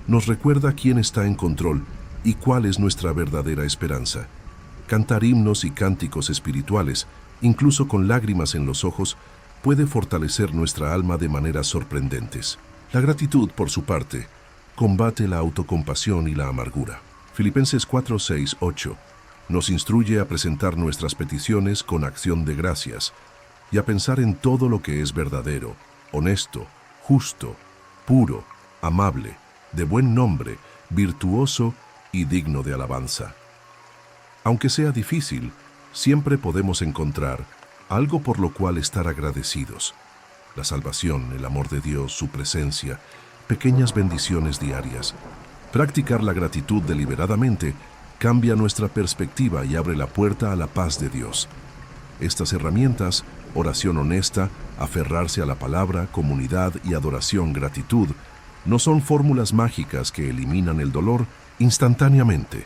S1: Nos recuerda quién está en control y cuál es nuestra verdadera esperanza. Cantar himnos y cánticos espirituales, incluso con lágrimas en los ojos, puede fortalecer nuestra alma de maneras sorprendentes. La gratitud, por su parte, combate la autocompasión y la amargura. Filipenses 4:6-8 nos instruye a presentar nuestras peticiones con acción de gracias y a pensar en todo lo que es verdadero, honesto, justo, puro, amable, de buen nombre, virtuoso y digno de alabanza. Aunque sea difícil, siempre podemos encontrar algo por lo cual estar agradecidos. La salvación, el amor de Dios, su presencia, pequeñas bendiciones diarias. Practicar la gratitud deliberadamente cambia nuestra perspectiva y abre la puerta a la paz de Dios. Estas herramientas, oración honesta, aferrarse a la palabra, comunidad y adoración, gratitud, no son fórmulas mágicas que eliminan el dolor instantáneamente.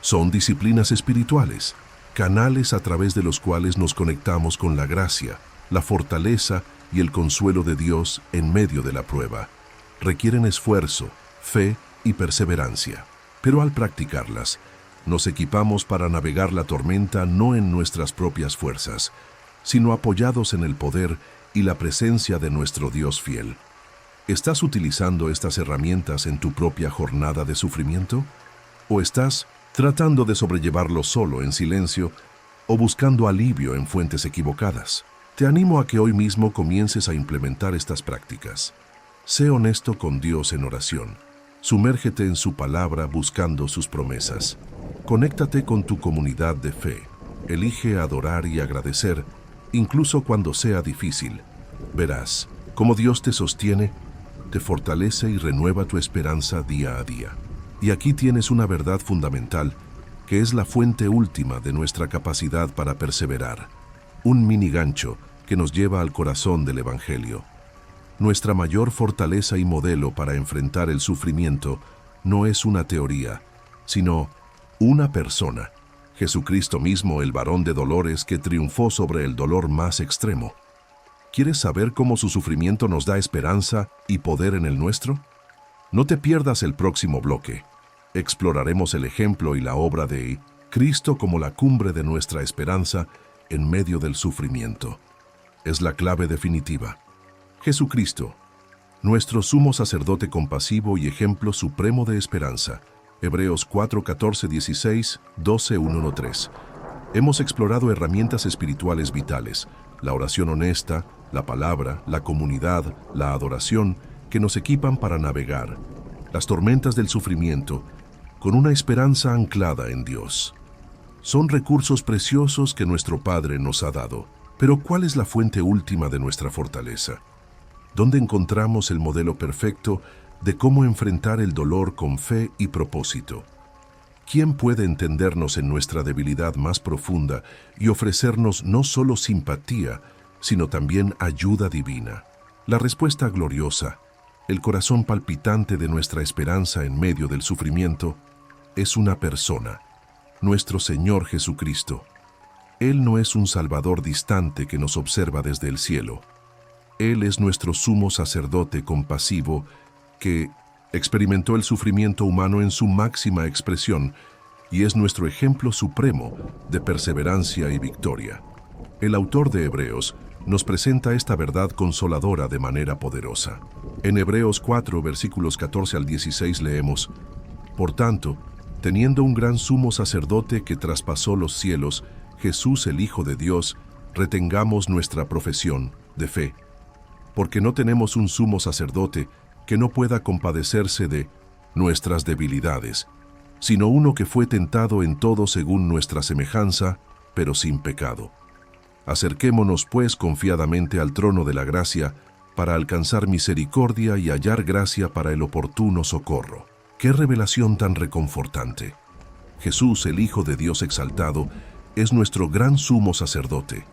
S1: Son disciplinas espirituales, canales a través de los cuales nos conectamos con la gracia, la fortaleza y el consuelo de Dios en medio de la prueba. Requieren esfuerzo, fe y perseverancia. Pero al practicarlas, nos equipamos para navegar la tormenta no en nuestras propias fuerzas, sino apoyados en el poder y la presencia de nuestro Dios fiel. ¿Estás utilizando estas herramientas en tu propia jornada de sufrimiento? ¿O estás tratando de sobrellevarlo solo en silencio o buscando alivio en fuentes equivocadas? Te animo a que hoy mismo comiences a implementar estas prácticas. Sé honesto con Dios en oración. Sumérgete en su palabra buscando sus promesas. Conéctate con tu comunidad de fe. Elige adorar y agradecer, incluso cuando sea difícil. Verás cómo Dios te sostiene, te fortalece y renueva tu esperanza día a día. Y aquí tienes una verdad fundamental, que es la fuente última de nuestra capacidad para perseverar. Un mini gancho que nos lleva al corazón del Evangelio. Nuestra mayor fortaleza y modelo para enfrentar el sufrimiento no es una teoría, sino una persona, Jesucristo mismo, el varón de dolores que triunfó sobre el dolor más extremo. ¿Quieres saber cómo su sufrimiento nos da esperanza y poder en el nuestro? No te pierdas el próximo bloque. Exploraremos el ejemplo y la obra de Cristo como la cumbre de nuestra esperanza en medio del sufrimiento. Es la clave definitiva. Jesucristo, nuestro sumo sacerdote compasivo y ejemplo supremo de esperanza. Hebreos 4, 14, 16, 12, 1, 3. Hemos explorado herramientas espirituales vitales, la oración honesta, la palabra, la comunidad, la adoración, que nos equipan para navegar las tormentas del sufrimiento con una esperanza anclada en Dios. Son recursos preciosos que nuestro Padre nos ha dado. Pero ¿cuál es la fuente última de nuestra fortaleza? ¿Dónde encontramos el modelo perfecto de cómo enfrentar el dolor con fe y propósito? ¿Quién puede entendernos en nuestra debilidad más profunda y ofrecernos no solo simpatía, sino también ayuda divina? La respuesta gloriosa, el corazón palpitante de nuestra esperanza en medio del sufrimiento, es una persona, nuestro Señor Jesucristo. Él no es un Salvador distante que nos observa desde el cielo. Él es nuestro sumo sacerdote compasivo que experimentó el sufrimiento humano en su máxima expresión y es nuestro ejemplo supremo de perseverancia y victoria. El autor de Hebreos nos presenta esta verdad consoladora de manera poderosa. En Hebreos 4, versículos 14 al 16 leemos: Por tanto, teniendo un gran sumo sacerdote que traspasó los cielos, Jesús el Hijo de Dios, retengamos nuestra profesión de fe. Porque no tenemos un sumo sacerdote que no pueda compadecerse de nuestras debilidades, sino uno que fue tentado en todo según nuestra semejanza, pero sin pecado. Acerquémonos pues confiadamente al trono de la gracia para alcanzar misericordia y hallar gracia para el oportuno socorro. ¡Qué revelación tan reconfortante! Jesús, el Hijo de Dios exaltado, es nuestro gran sumo sacerdote,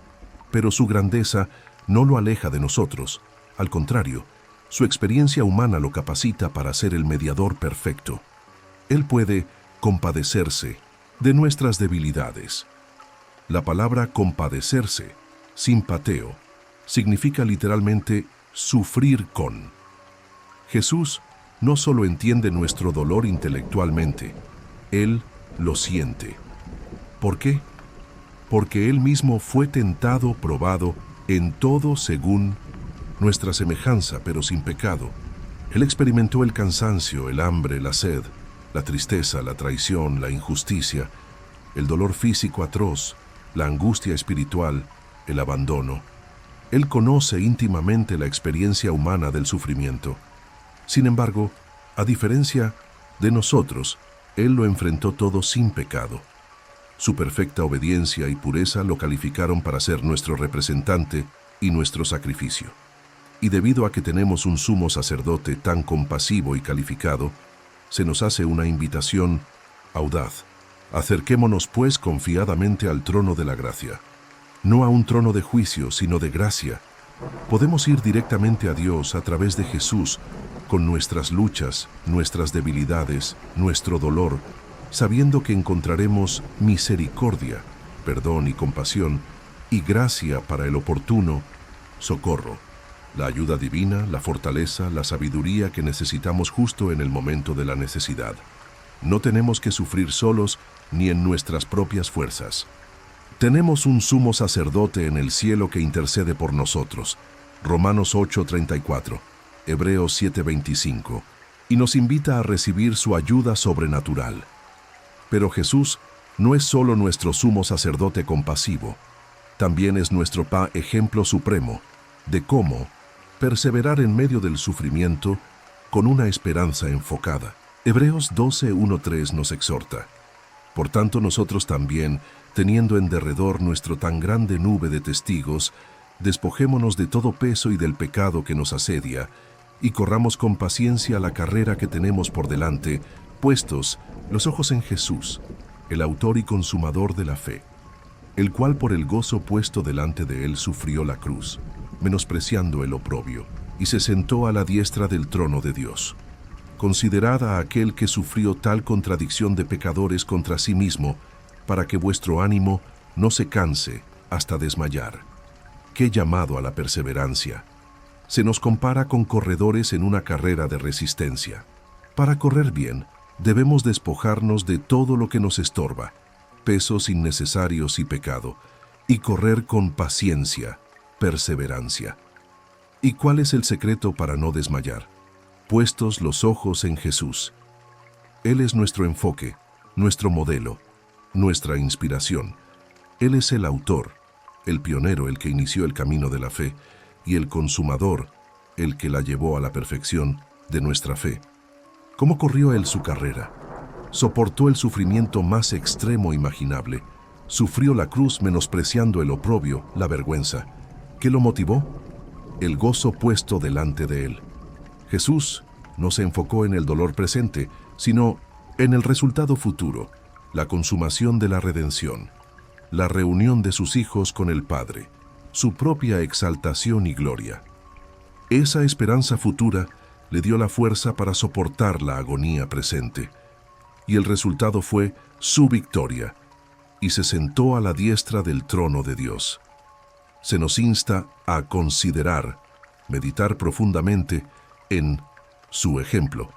S1: pero su grandeza no lo aleja de nosotros. Al contrario, su experiencia humana lo capacita para ser el mediador perfecto. Él puede compadecerse de nuestras debilidades. La palabra compadecerse, simpateo, significa literalmente sufrir con. Jesús no solo entiende nuestro dolor intelectualmente, Él lo siente. ¿Por qué? Porque Él mismo fue tentado, probado, en todo según nuestra semejanza, pero sin pecado. Él experimentó el cansancio, el hambre, la sed, la tristeza, la traición, la injusticia, el dolor físico atroz, la angustia espiritual, el abandono. Él conoce íntimamente la experiencia humana del sufrimiento. Sin embargo, a diferencia de nosotros, Él lo enfrentó todo sin pecado. Su perfecta obediencia y pureza lo calificaron para ser nuestro representante y nuestro sacrificio. Y debido a que tenemos un sumo sacerdote tan compasivo y calificado, se nos hace una invitación audaz. Acerquémonos pues confiadamente al trono de la gracia. No a un trono de juicio, sino de gracia. Podemos ir directamente a Dios a través de Jesús, con nuestras luchas, nuestras debilidades, nuestro dolor, sabiendo que encontraremos misericordia, perdón y compasión, y gracia para el oportuno socorro. la ayuda divina, la fortaleza, la sabiduría que necesitamos justo en el momento de la necesidad. No tenemos que sufrir solos ni en nuestras propias fuerzas. Tenemos un sumo sacerdote en el cielo que intercede por nosotros. Romanos 8:34, Hebreos 7:25, y nos invita a recibir su ayuda sobrenatural. Pero Jesús no es solo nuestro sumo sacerdote compasivo, también es nuestro ejemplo supremo de cómo perseverar en medio del sufrimiento con una esperanza enfocada. Hebreos 12:1-3 nos exhorta: por tanto nosotros también, teniendo en derredor nuestro tan grande nube de testigos, despojémonos de todo peso y del pecado que nos asedia, y corramos con paciencia la carrera que tenemos por delante, puestos los ojos en Jesús, el autor y consumador de la fe, el cual por el gozo puesto delante de él sufrió la cruz, menospreciando el oprobio, y se sentó a la diestra del trono de Dios. Considerad a aquel que sufrió tal contradicción de pecadores contra sí mismo, para que vuestro ánimo no se canse hasta desmayar. ¡Qué llamado a la perseverancia! Se nos compara con corredores en una carrera de resistencia. Para correr bien, debemos despojarnos de todo lo que nos estorba, pesos innecesarios y pecado, y correr con paciencia, perseverancia. ¿Y cuál es el secreto para no desmayar? Puestos los ojos en Jesús. Él es nuestro enfoque, nuestro modelo, nuestra inspiración. Él es el autor, el pionero, el que inició el camino de la fe, y el consumador, el que la llevó a la perfección de nuestra fe. ¿Cómo corrió él su carrera? Soportó el sufrimiento más extremo imaginable. Sufrió la cruz menospreciando el oprobio, la vergüenza. ¿Qué lo motivó? El gozo puesto delante de él. Jesús no se enfocó en el dolor presente, sino en el resultado futuro, la consumación de la redención, la reunión de sus hijos con el Padre, su propia exaltación y gloria. Esa esperanza futura le dio la fuerza para soportar la agonía presente, y el resultado fue su victoria, y se sentó a la diestra del trono de Dios. Se nos insta a considerar, meditar profundamente en su ejemplo.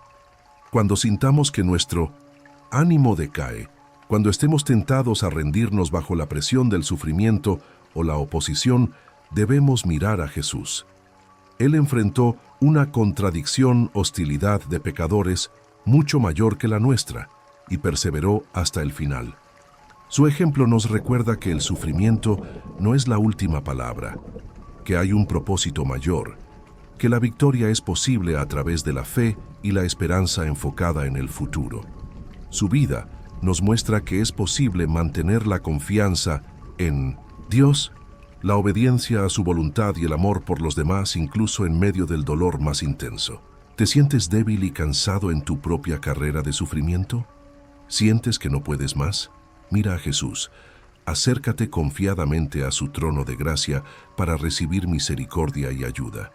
S1: Cuando sintamos que nuestro ánimo decae, cuando estemos tentados a rendirnos bajo la presión del sufrimiento o la oposición, debemos mirar a Jesús. Él enfrentó una contradicción, hostilidad de pecadores mucho mayor que la nuestra, y perseveró hasta el final. Su ejemplo nos recuerda que el sufrimiento no es la última palabra, que hay un propósito mayor, que la victoria es posible a través de la fe y la esperanza enfocada en el futuro. Su vida nos muestra que es posible mantener la confianza en Dios, la obediencia a su voluntad y el amor por los demás incluso en medio del dolor más intenso. ¿Te sientes débil y cansado en tu propia carrera de sufrimiento? ¿Sientes que no puedes más? Mira a Jesús. Acércate confiadamente a su trono de gracia para recibir misericordia y ayuda.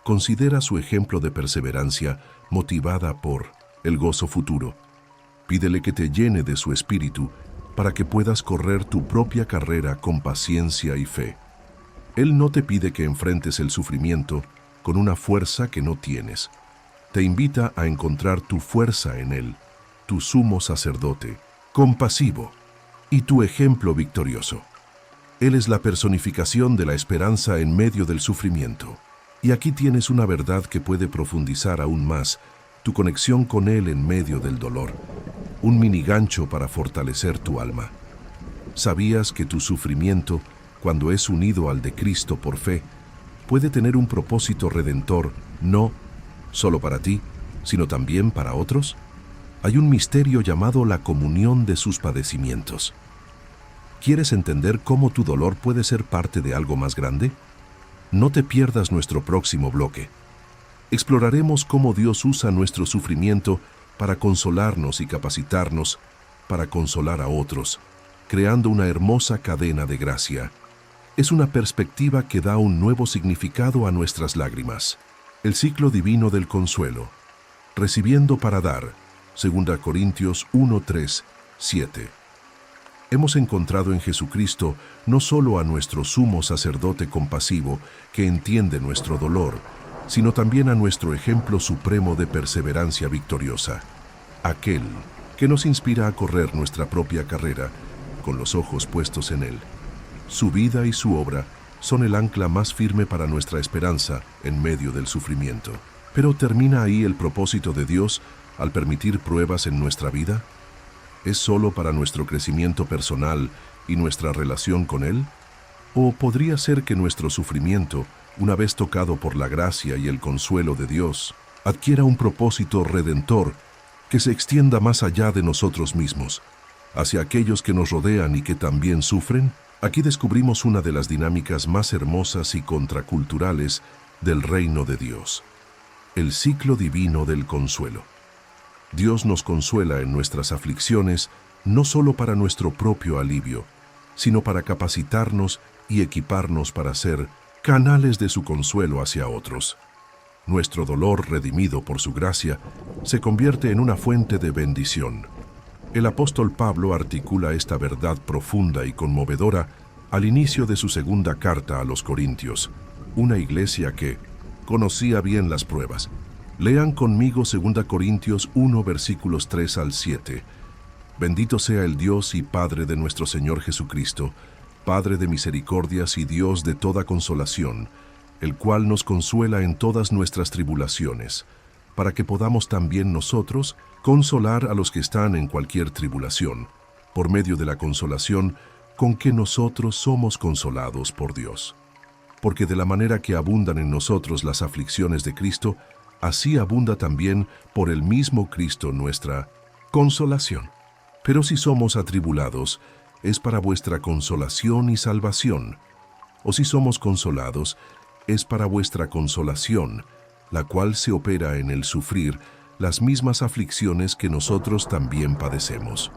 S1: Considera su ejemplo de perseverancia motivada por el gozo futuro. Pídele que te llene de su espíritu para que puedas correr tu propia carrera con paciencia y fe. Él no te pide que enfrentes el sufrimiento con una fuerza que no tienes. Te invita a encontrar tu fuerza en Él, tu sumo sacerdote, compasivo, y tu ejemplo victorioso. Él es la personificación de la esperanza en medio del sufrimiento. Y aquí tienes una verdad que puede profundizar aún más tu conexión con Él en medio del dolor, un mini gancho para fortalecer tu alma. ¿Sabías que tu sufrimiento, cuando es unido al de Cristo por fe, puede tener un propósito redentor, no solo para ti, sino también para otros? Hay un misterio llamado la comunión de sus padecimientos. ¿Quieres entender cómo tu dolor puede ser parte de algo más grande? No te pierdas nuestro próximo bloque. Exploraremos cómo Dios usa nuestro sufrimiento para consolarnos y capacitarnos para consolar a otros, creando una hermosa cadena de gracia. Es una perspectiva que da un nuevo significado a nuestras lágrimas. El ciclo divino del consuelo. Recibiendo para dar. 2 Corintios 1:3-7. hemos encontrado en Jesucristo no solo a nuestro sumo sacerdote compasivo que entiende nuestro dolor, sino también a nuestro ejemplo supremo de perseverancia victoriosa, aquel que nos inspira a correr nuestra propia carrera con los ojos puestos en Él. Su vida y su obra son el ancla más firme para nuestra esperanza en medio del sufrimiento. Pero ¿termina ahí el propósito de Dios al permitir pruebas en nuestra vida? ¿Es solo para nuestro crecimiento personal y nuestra relación con Él? ¿O podría ser que nuestro sufrimiento, una vez tocado por la gracia y el consuelo de Dios, adquiera un propósito redentor que se extienda más allá de nosotros mismos, hacia aquellos que nos rodean y que también sufren? Aquí descubrimos una de las dinámicas más hermosas y contraculturales del reino de Dios: el ciclo divino del consuelo. Dios nos consuela en nuestras aflicciones no solo para nuestro propio alivio, sino para capacitarnos y equiparnos para ser canales de su consuelo hacia otros. Nuestro dolor, redimido por su gracia, se convierte en una fuente de bendición. El apóstol Pablo articula esta verdad profunda y conmovedora al inicio de su segunda carta a los Corintios, una iglesia que conocía bien las pruebas. Lean conmigo 2 Corintios 1, versículos 3 al 7. Bendito sea el Dios y Padre de nuestro Señor Jesucristo, Padre de misericordias y Dios de toda consolación, el cual nos consuela en todas nuestras tribulaciones, para que podamos también nosotros consolar a los que están en cualquier tribulación, por medio de la consolación con que nosotros somos consolados por Dios. Porque de la manera que abundan en nosotros las aflicciones de Cristo, así abunda también por el mismo Cristo nuestra consolación. Pero si somos atribulados, es para vuestra consolación y salvación. O si somos consolados, es para vuestra consolación, la cual se opera en el sufrir las mismas aflicciones que nosotros también padecemos.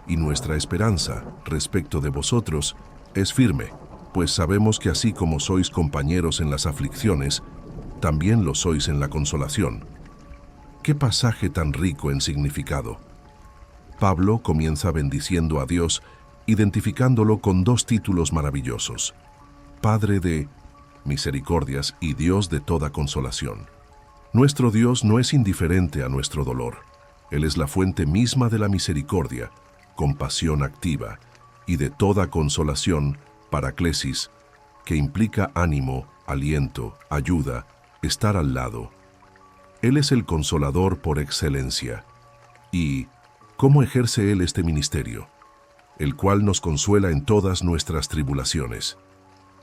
S1: Y nuestra esperanza respecto de vosotros es firme, pues sabemos que así como sois compañeros en las aflicciones, también lo sois en la consolación. ¡Qué pasaje tan rico en significado! Pablo comienza bendiciendo a Dios, identificándolo con dos títulos maravillosos: Padre de misericordias y Dios de toda consolación. Nuestro Dios no es indiferente a nuestro dolor. Él es la fuente misma de la misericordia, compasión activa, y de toda consolación, paraclesis, que implica ánimo, aliento, ayuda, estar al lado. Él es el consolador por excelencia. ¿Y cómo ejerce Él este ministerio? El cual nos consuela en todas nuestras tribulaciones.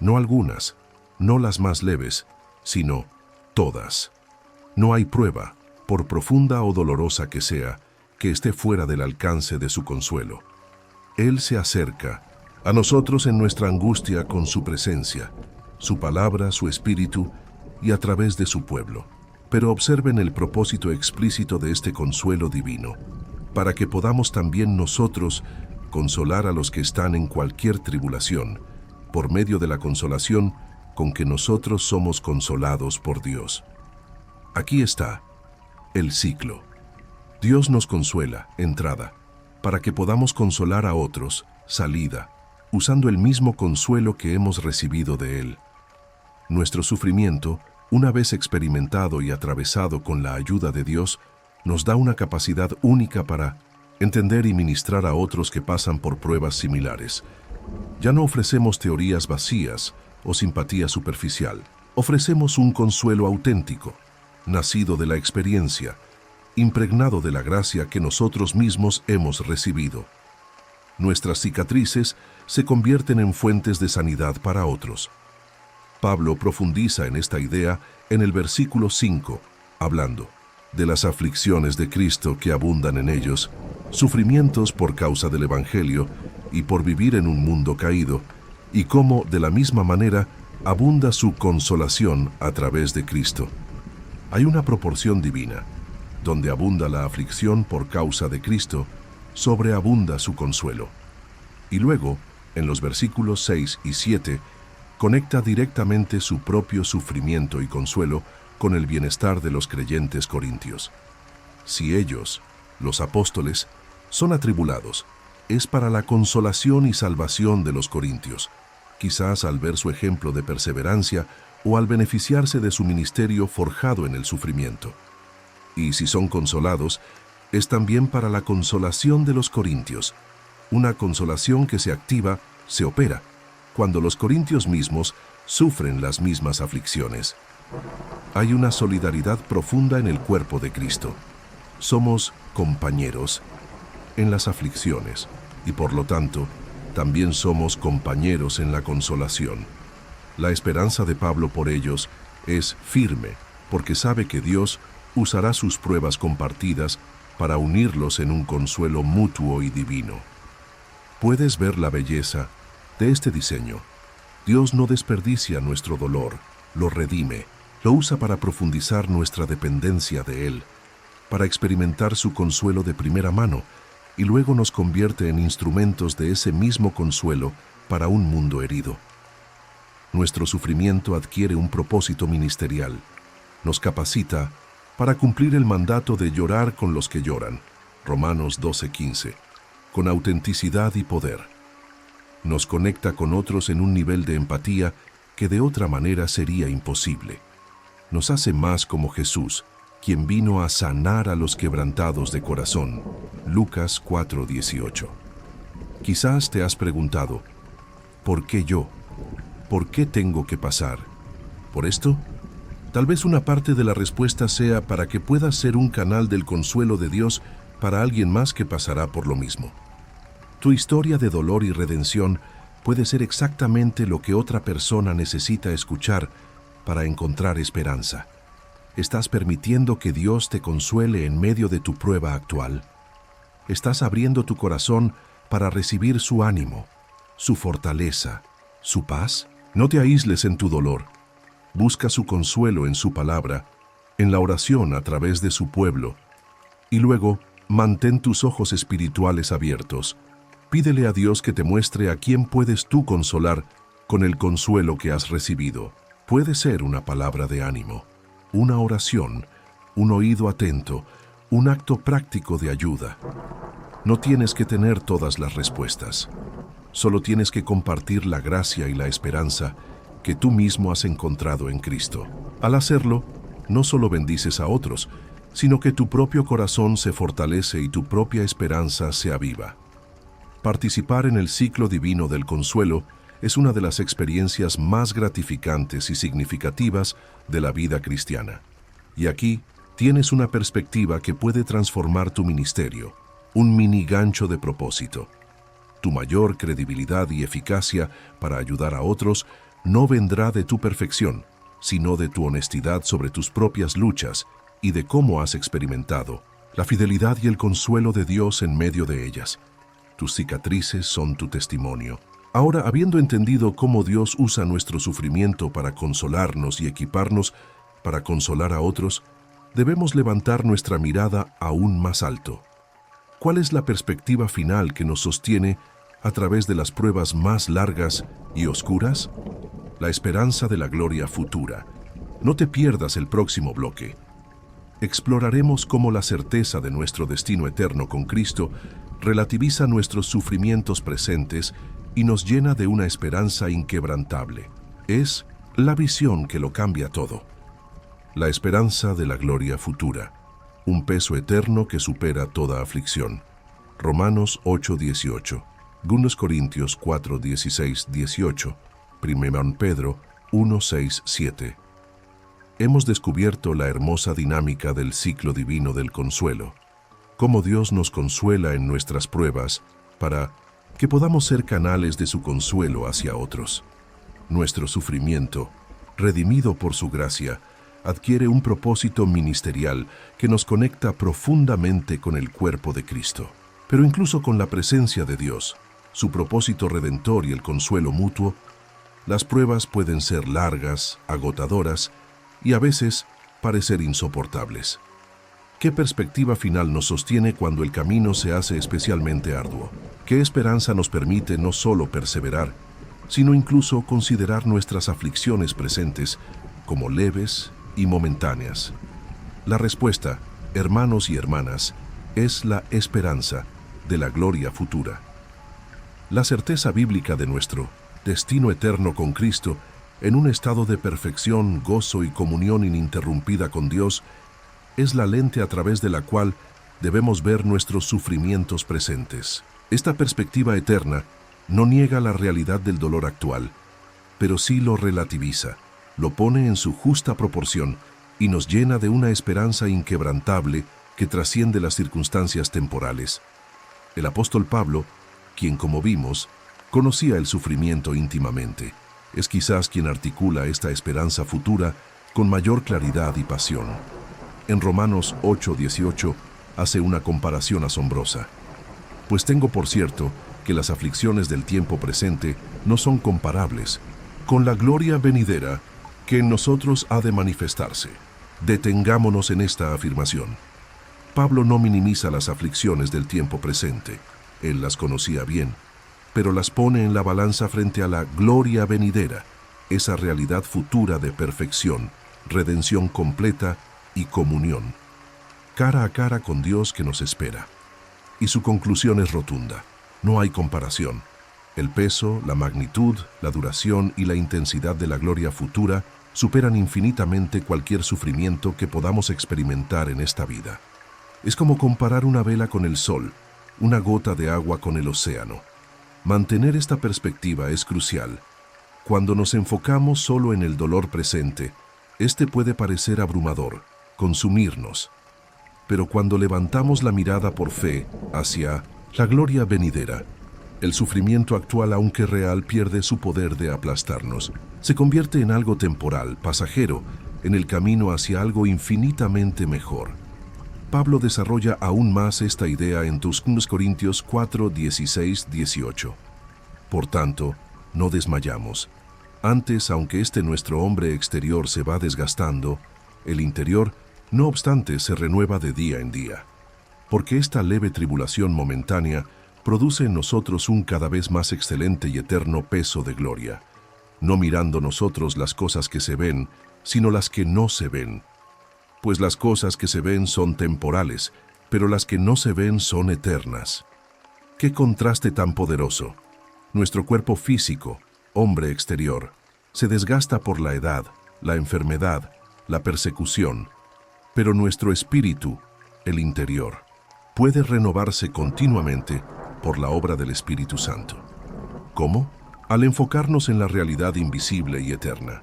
S1: No algunas, no las más leves, sino todas. No hay prueba, por profunda o dolorosa que sea, que esté fuera del alcance de su consuelo. Él se acerca a nosotros en nuestra angustia con su presencia, su palabra, su espíritu y a través de su pueblo. Pero observen el propósito explícito de este consuelo divino, para que podamos también nosotros consolar a los que están en cualquier tribulación, por medio de la consolación con que nosotros somos consolados por Dios. Aquí está el ciclo. Dios nos consuela, entrada, para que podamos consolar a otros, salida, usando el mismo consuelo que hemos recibido de Él. Nuestro sufrimiento, una vez experimentado y atravesado con la ayuda de Dios, nos da una capacidad única para entender y ministrar a otros que pasan por pruebas similares. Ya no ofrecemos teorías vacías o simpatía superficial. Ofrecemos un consuelo auténtico, nacido de la experiencia, impregnado de la gracia que nosotros mismos hemos recibido. Nuestras cicatrices se convierten en fuentes de sanidad para otros. Pablo profundiza en esta idea en el versículo 5, hablando de las aflicciones de Cristo que abundan en ellos, sufrimientos por causa del Evangelio y por vivir en un mundo caído, y cómo, de la misma manera, abunda su consolación a través de Cristo. Hay una proporción divina, donde abunda la aflicción por causa de Cristo, sobreabunda su consuelo. Y luego, en los versículos 6 y 7, conecta directamente su propio sufrimiento y consuelo con el bienestar de los creyentes corintios. Si ellos, los apóstoles, son atribulados, es para la consolación y salvación de los corintios, quizás al ver su ejemplo de perseverancia o al beneficiarse de su ministerio forjado en el sufrimiento. Y si son consolados, es también para la consolación de los corintios, una consolación que se activa, se opera, cuando los corintios mismos sufren las mismas aflicciones. Hay una solidaridad profunda en el cuerpo de Cristo. Somos compañeros en las aflicciones y por lo tanto también somos compañeros en la consolación. La esperanza de Pablo por ellos es firme porque sabe que Dios usará sus pruebas compartidas para unirlos en un consuelo mutuo y divino. Puedes ver la belleza de este diseño. Dios no desperdicia nuestro dolor, lo redime, lo usa para profundizar nuestra dependencia de Él, para experimentar su consuelo de primera mano, y luego nos convierte en instrumentos de ese mismo consuelo para un mundo herido. Nuestro sufrimiento adquiere un propósito ministerial. Nos capacita para cumplir el mandato de llorar con los que lloran, Romanos 12:15, con autenticidad y poder. Nos conecta con otros en un nivel de empatía que de otra manera sería imposible. Nos hace más como Jesús, quien vino a sanar a los quebrantados de corazón, Lucas 4:18. Quizás te has preguntado, ¿por qué yo? ¿Por qué tengo que pasar por esto? Tal vez una parte de la respuesta sea para que puedas ser un canal del consuelo de Dios para alguien más que pasará por lo mismo. Tu historia de dolor y redención puede ser exactamente lo que otra persona necesita escuchar para encontrar esperanza. ¿Estás permitiendo que Dios te consuele en medio de tu prueba actual? ¿Estás abriendo tu corazón para recibir su ánimo, su fortaleza, su paz? No te aísles en tu dolor. Busca su consuelo en su palabra, en la oración a través de su pueblo, y luego mantén tus ojos espirituales abiertos. Pídele a Dios que te muestre a quién puedes tú consolar con el consuelo que has recibido. Puede ser una palabra de ánimo, una oración, un oído atento, un acto práctico de ayuda. No tienes que tener todas las respuestas. Solo tienes que compartir la gracia y la esperanza que tú mismo has encontrado en Cristo. Al hacerlo, no solo bendices a otros, sino que tu propio corazón se fortalece y tu propia esperanza se aviva. Participar en el ciclo divino del consuelo es una de las experiencias más gratificantes y significativas de la vida cristiana. Y aquí tienes una perspectiva que puede transformar tu ministerio, un mini gancho de propósito. Tu mayor credibilidad y eficacia para ayudar a otros no vendrá de tu perfección, sino de tu honestidad sobre tus propias luchas y de cómo has experimentado la fidelidad y el consuelo de Dios en medio de ellas. Tus cicatrices son tu testimonio. Ahora, habiendo entendido cómo Dios usa nuestro sufrimiento para consolarnos y equiparnos para consolar a otros, debemos levantar nuestra mirada aún más alto. ¿Cuál es la perspectiva final que nos sostiene a través de las pruebas más largas y oscuras? La esperanza de la gloria futura. No te pierdas el próximo bloque. Exploraremos cómo la certeza de nuestro destino eterno con Cristo relativiza nuestros sufrimientos presentes y nos llena de una esperanza inquebrantable. Es la visión que lo cambia todo. La esperanza de la gloria futura. Un peso eterno que supera toda aflicción. Romanos 8:18. 2 Corintios 4:16-18. 1 Pedro 1:6-7. Hemos descubierto la hermosa dinámica del ciclo divino del consuelo. Cómo Dios nos consuela en nuestras pruebas para que podamos ser canales de su consuelo hacia otros. Nuestro sufrimiento, redimido por su gracia, adquiere un propósito ministerial que nos conecta profundamente con el cuerpo de Cristo. Pero incluso con la presencia de Dios, su propósito redentor y el consuelo mutuo, las pruebas pueden ser largas, agotadoras y a veces parecer insoportables. ¿Qué perspectiva final nos sostiene cuando el camino se hace especialmente arduo? ¿Qué esperanza nos permite no solo perseverar, sino incluso considerar nuestras aflicciones presentes como leves y momentáneas? La respuesta, hermanos y hermanas, es la esperanza de la gloria futura. La certeza bíblica de nuestro destino eterno con Cristo, en un estado de perfección, gozo y comunión ininterrumpida con Dios, es la lente a través de la cual debemos ver nuestros sufrimientos presentes. Esta perspectiva eterna no niega la realidad del dolor actual, pero sí lo relativiza, lo pone en su justa proporción y nos llena de una esperanza inquebrantable que trasciende las circunstancias temporales. El apóstol Pablo, quien, como vimos, conocía el sufrimiento íntimamente, es quizás quien articula esta esperanza futura con mayor claridad y pasión. En Romanos 8:18 hace una comparación asombrosa. Pues tengo por cierto que las aflicciones del tiempo presente no son comparables con la gloria venidera que en nosotros ha de manifestarse. Detengámonos en esta afirmación. Pablo no minimiza las aflicciones del tiempo presente, él las conocía bien, pero las pone en la balanza frente a la gloria venidera, esa realidad futura de perfección, redención completa y comunión, cara a cara con Dios que nos espera. Y su conclusión es rotunda. No hay comparación. El peso, la magnitud, la duración y la intensidad de la gloria futura superan infinitamente cualquier sufrimiento que podamos experimentar en esta vida. Es como comparar una vela con el sol, una gota de agua con el océano. Mantener esta perspectiva es crucial. Cuando nos enfocamos solo en el dolor presente, este puede parecer abrumador, consumirnos. Pero cuando levantamos la mirada por fe hacia la gloria venidera, el sufrimiento actual, aunque real, pierde su poder de aplastarnos. Se convierte en algo temporal, pasajero, en el camino hacia algo infinitamente mejor. Pablo desarrolla aún más esta idea en 2 Corintios 4, 16, 18. Por tanto, no desmayamos. Antes, aunque nuestro hombre exterior se va desgastando, el interior, no obstante, se renueva de día en día. Porque esta leve tribulación momentánea produce en nosotros un cada vez más excelente y eterno peso de gloria, no mirando nosotros las cosas que se ven, sino las que no se ven. Pues las cosas que se ven son temporales, pero las que no se ven son eternas. ¡Qué contraste tan poderoso! Nuestro cuerpo físico, hombre exterior, se desgasta por la edad, la enfermedad, la persecución, pero nuestro espíritu, el interior, puede renovarse continuamente por la obra del Espíritu Santo. ¿Cómo? Al enfocarnos en la realidad invisible y eterna.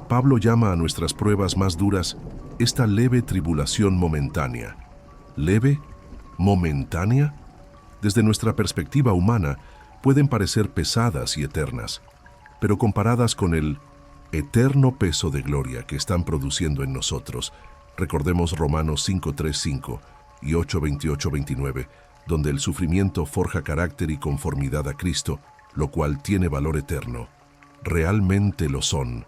S1: Pablo llama a nuestras pruebas más duras esta leve tribulación momentánea. ¿Leve? ¿Momentánea? Desde nuestra perspectiva humana, pueden parecer pesadas y eternas, pero comparadas con el eterno peso de gloria que están produciendo en nosotros, recordemos Romanos 5:3-5 y 8:28-29, donde el sufrimiento forja carácter y conformidad a Cristo, lo cual tiene valor eterno. Realmente lo son.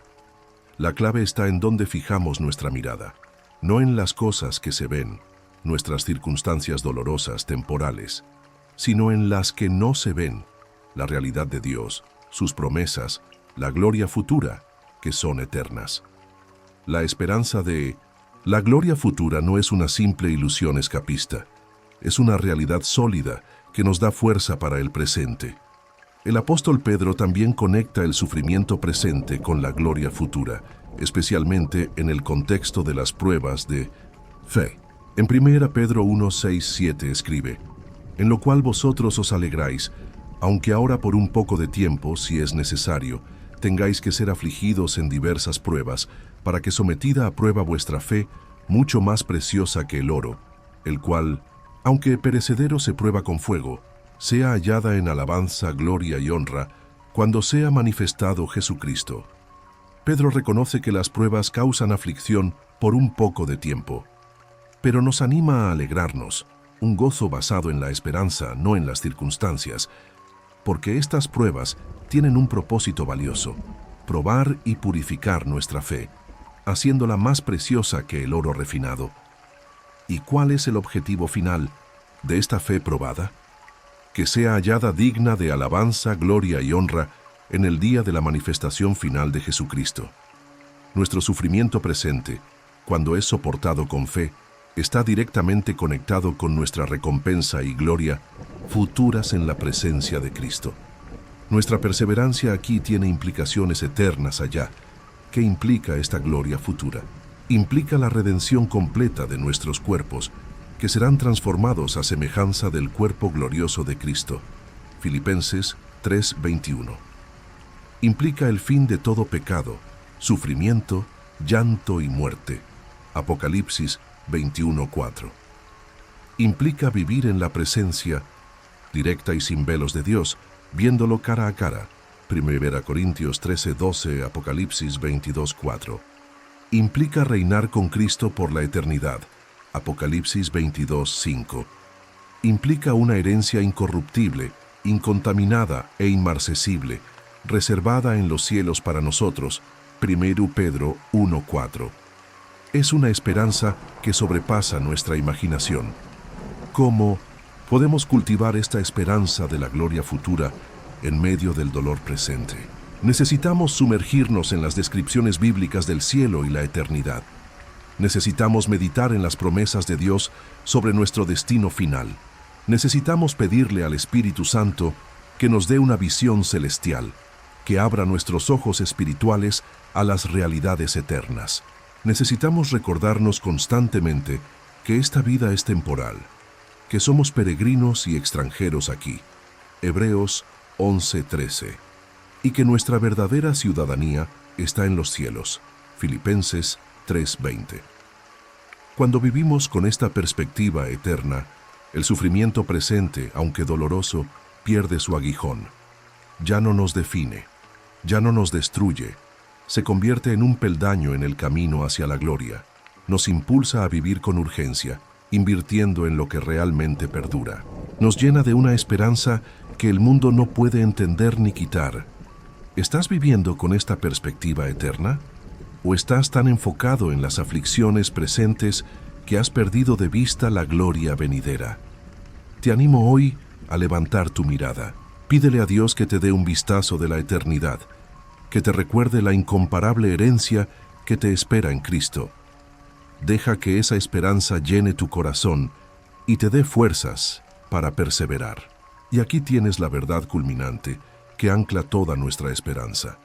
S1: La clave está en dónde fijamos nuestra mirada, no en las cosas que se ven, nuestras circunstancias dolorosas, temporales, sino en las que no se ven, la realidad de Dios, sus promesas, la gloria futura, que son eternas. La esperanza de la gloria futura no es una simple ilusión escapista, es una realidad sólida que nos da fuerza para el presente. El apóstol Pedro también conecta el sufrimiento presente con la gloria futura, especialmente en el contexto de las pruebas de fe. En 1 Pedro 1, 6, 7 escribe: en lo cual vosotros os alegráis, aunque ahora por un poco de tiempo, si es necesario, tengáis que ser afligidos en diversas pruebas, para que sometida a prueba vuestra fe, mucho más preciosa que el oro, el cual, aunque perecedero se prueba con fuego, sea hallada en alabanza, gloria y honra, cuando sea manifestado Jesucristo. Pedro reconoce que las pruebas causan aflicción por un poco de tiempo, pero nos anima a alegrarnos, un gozo basado en la esperanza, no en las circunstancias, porque estas pruebas tienen un propósito valioso: probar y purificar nuestra fe, haciéndola más preciosa que el oro refinado. ¿Y cuál es el objetivo final de esta fe probada? Que sea hallada digna de alabanza, gloria y honra en el día de la manifestación final de Jesucristo. Nuestro sufrimiento presente, cuando es soportado con fe, está directamente conectado con nuestra recompensa y gloria futuras en la presencia de Cristo. Nuestra perseverancia aquí tiene implicaciones eternas allá. ¿Qué implica esta gloria futura? Implica la redención completa de nuestros cuerpos, que serán transformados a semejanza del cuerpo glorioso de Cristo. Filipenses 3:21. Implica el fin de todo pecado, sufrimiento, llanto y muerte. Apocalipsis 21:4. Implica vivir en la presencia directa y sin velos de Dios, viéndolo cara a cara. 1 Corintios 13:12, Apocalipsis 22:4. Implica reinar con Cristo por la eternidad. Apocalipsis 22:5. Implica una herencia incorruptible, incontaminada e inmarcesible, reservada en los cielos para nosotros. 1 Pedro 1:4. Es una esperanza que sobrepasa nuestra imaginación. ¿Cómo podemos cultivar esta esperanza de la gloria futura en medio del dolor presente? Necesitamos sumergirnos en las descripciones bíblicas del cielo y la eternidad. Necesitamos meditar en las promesas de Dios sobre nuestro destino final. Necesitamos pedirle al Espíritu Santo que nos dé una visión celestial, que abra nuestros ojos espirituales a las realidades eternas. Necesitamos recordarnos constantemente que esta vida es temporal, que somos peregrinos y extranjeros aquí. Hebreos 11:13. Y que nuestra verdadera ciudadanía está en los cielos. Filipenses 3:20. Cuando vivimos con esta perspectiva eterna, el sufrimiento presente, aunque doloroso, pierde su aguijón. Ya no nos define, ya no nos destruye, se convierte en un peldaño en el camino hacia la gloria. Nos impulsa a vivir con urgencia, invirtiendo en lo que realmente perdura. Nos llena de una esperanza que el mundo no puede entender ni quitar. ¿Estás viviendo con esta perspectiva eterna? ¿O estás tan enfocado en las aflicciones presentes que has perdido de vista la gloria venidera? Te animo hoy a levantar tu mirada. Pídele a Dios que te dé un vistazo de la eternidad, que te recuerde la incomparable herencia que te espera en Cristo. Deja que esa esperanza llene tu corazón y te dé fuerzas para perseverar. Y aquí tienes la verdad culminante que ancla toda nuestra esperanza.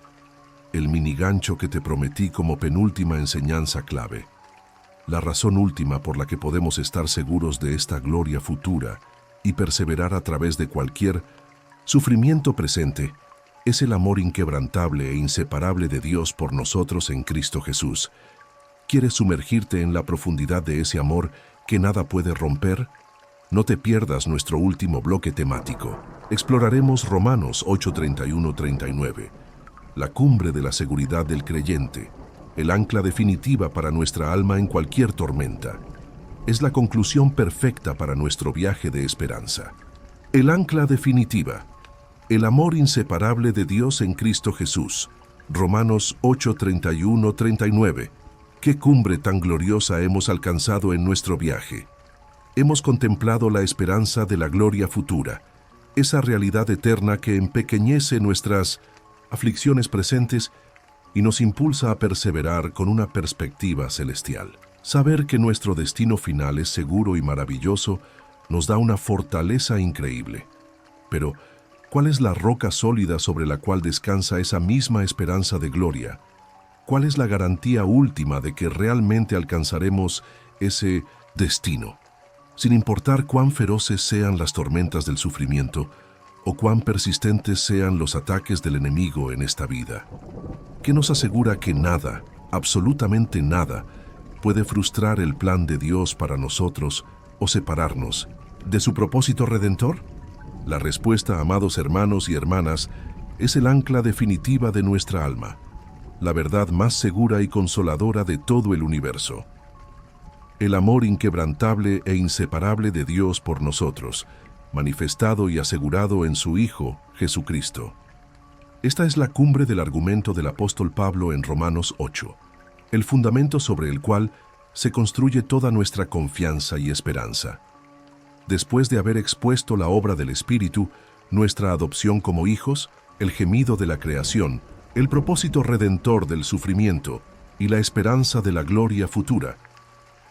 S1: El minigancho que te prometí como penúltima enseñanza clave. La razón última por la que podemos estar seguros de esta gloria futura y perseverar a través de cualquier sufrimiento presente es el amor inquebrantable e inseparable de Dios por nosotros en Cristo Jesús. ¿Quieres sumergirte en la profundidad de ese amor que nada puede romper? No te pierdas nuestro último bloque temático. Exploraremos Romanos 8:31-39, la cumbre de la seguridad del creyente, el ancla definitiva para nuestra alma en cualquier tormenta. Es la conclusión perfecta para nuestro viaje de esperanza. El ancla definitiva, el amor inseparable de Dios en Cristo Jesús. Romanos 8:31-39. ¿Qué cumbre tan gloriosa hemos alcanzado en nuestro viaje? Hemos contemplado la esperanza de la gloria futura, esa realidad eterna que empequeñece nuestras aflicciones presentes y nos impulsa a perseverar con una perspectiva celestial. Saber que nuestro destino final es seguro y maravilloso nos da una fortaleza increíble. Pero, ¿cuál es la roca sólida sobre la cual descansa esa misma esperanza de gloria? ¿Cuál es la garantía última de que realmente alcanzaremos ese destino? Sin importar cuán feroces sean las tormentas del sufrimiento o cuán persistentes sean los ataques del enemigo en esta vida. ¿Qué nos asegura que nada, absolutamente nada, puede frustrar el plan de Dios para nosotros o separarnos de su propósito redentor? La respuesta, amados hermanos y hermanas, es el ancla definitiva de nuestra alma, la verdad más segura y consoladora de todo el universo. El amor inquebrantable e inseparable de Dios por nosotros, manifestado y asegurado en su Hijo, Jesucristo. Esta es la cumbre del argumento del apóstol Pablo en Romanos 8, el fundamento sobre el cual se construye toda nuestra confianza y esperanza. Después de haber expuesto la obra del Espíritu, nuestra adopción como hijos, el gemido de la creación, el propósito redentor del sufrimiento y la esperanza de la gloria futura,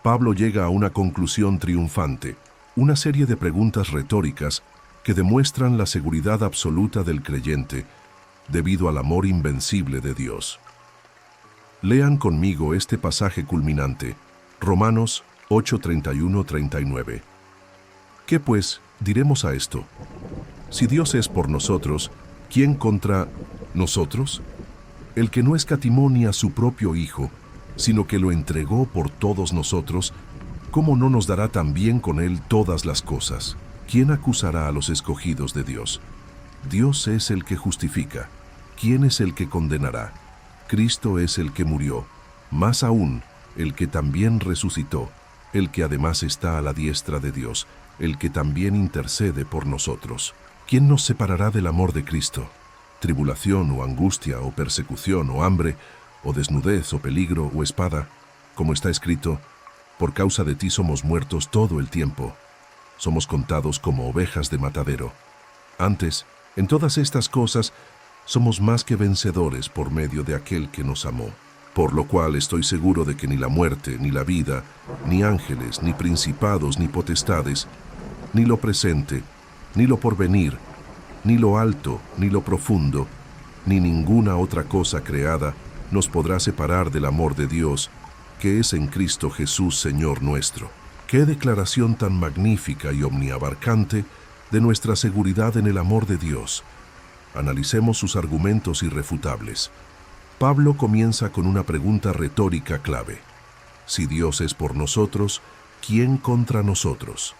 S1: Pablo llega a una conclusión triunfante, una serie de preguntas retóricas que demuestran la seguridad absoluta del creyente debido al amor invencible de Dios. Lean conmigo este pasaje culminante, Romanos 8:31-39. ¿Qué pues diremos a esto? Si Dios es por nosotros, ¿quién contra nosotros? El que no escatimó ni a su propio Hijo, sino que lo entregó por todos nosotros, ¿cómo no nos dará también con él todas las cosas? ¿Quién acusará a los escogidos de Dios? Dios es el que justifica. ¿Quién es el que condenará? Cristo es el que murió, más aún, el que también resucitó, el que además está a la diestra de Dios, el que también intercede por nosotros. ¿Quién nos separará del amor de Cristo? ¿Tribulación o angustia o persecución o hambre o desnudez o peligro o espada? Como está escrito, por causa de ti somos muertos todo el tiempo. Somos contados como ovejas de matadero. Antes, en todas estas cosas, somos más que vencedores por medio de aquel que nos amó. Por lo cual estoy seguro de que ni la muerte, ni la vida, ni ángeles, ni principados, ni potestades, ni lo presente, ni lo porvenir, ni lo alto, ni lo profundo, ni ninguna otra cosa creada nos podrá separar del amor de Dios, que es en Cristo Jesús, Señor nuestro. ¡Qué declaración tan magnífica y omniabarcante de nuestra seguridad en el amor de Dios! Analicemos sus argumentos irrefutables. Pablo comienza con una pregunta retórica clave. Si Dios es por nosotros, ¿quién contra nosotros?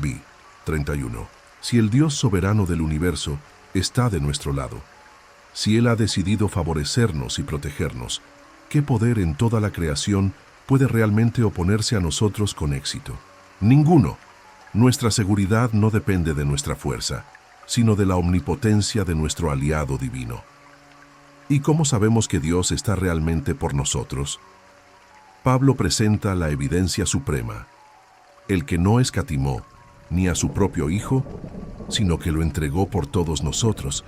S1: B. 31. Si el Dios soberano del universo está de nuestro lado, si Él ha decidido favorecernos y protegernos, ¿qué poder en toda la creación puede realmente oponerse a nosotros con éxito? Ninguno. Nuestra seguridad no depende de nuestra fuerza, sino de la omnipotencia de nuestro aliado divino. ¿Y cómo sabemos que Dios está realmente por nosotros? Pablo presenta la evidencia suprema, el que no escatimó ni a su propio Hijo, sino que lo entregó por todos nosotros.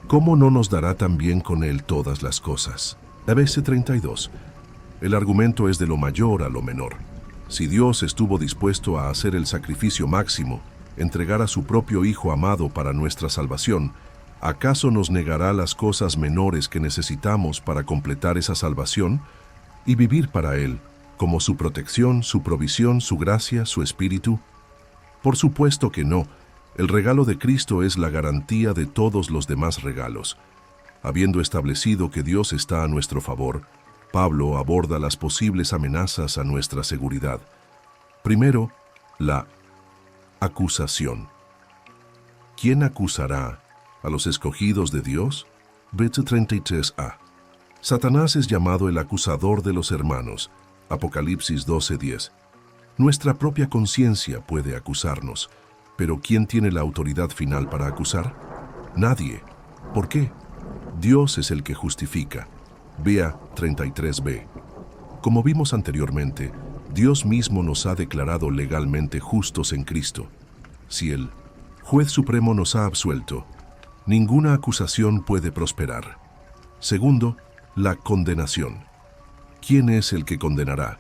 S1: ¿Cómo no nos dará también con él todas las cosas? ABC 32. El argumento es de lo mayor a lo menor. Si Dios estuvo dispuesto a hacer el sacrificio máximo, entregar a su propio Hijo amado para nuestra salvación, ¿acaso nos negará las cosas menores que necesitamos para completar esa salvación y vivir para Él, como su protección, su provisión, su gracia, su espíritu? Por supuesto que no. El regalo de Cristo es la garantía de todos los demás regalos. Habiendo establecido que Dios está a nuestro favor, Pablo aborda las posibles amenazas a nuestra seguridad. Primero, la acusación. ¿Quién acusará a los escogidos de Dios? Verso 33a. Satanás es llamado el acusador de los hermanos. Apocalipsis 12:10. Nuestra propia conciencia puede acusarnos, pero ¿quién tiene la autoridad final para acusar? Nadie. ¿Por qué? Dios es el que justifica. Vea 33b. Como vimos anteriormente, Dios mismo nos ha declarado legalmente justos en Cristo. Si el Juez Supremo nos ha absuelto, ninguna acusación puede prosperar. Segundo, la condenación. ¿Quién es el que condenará?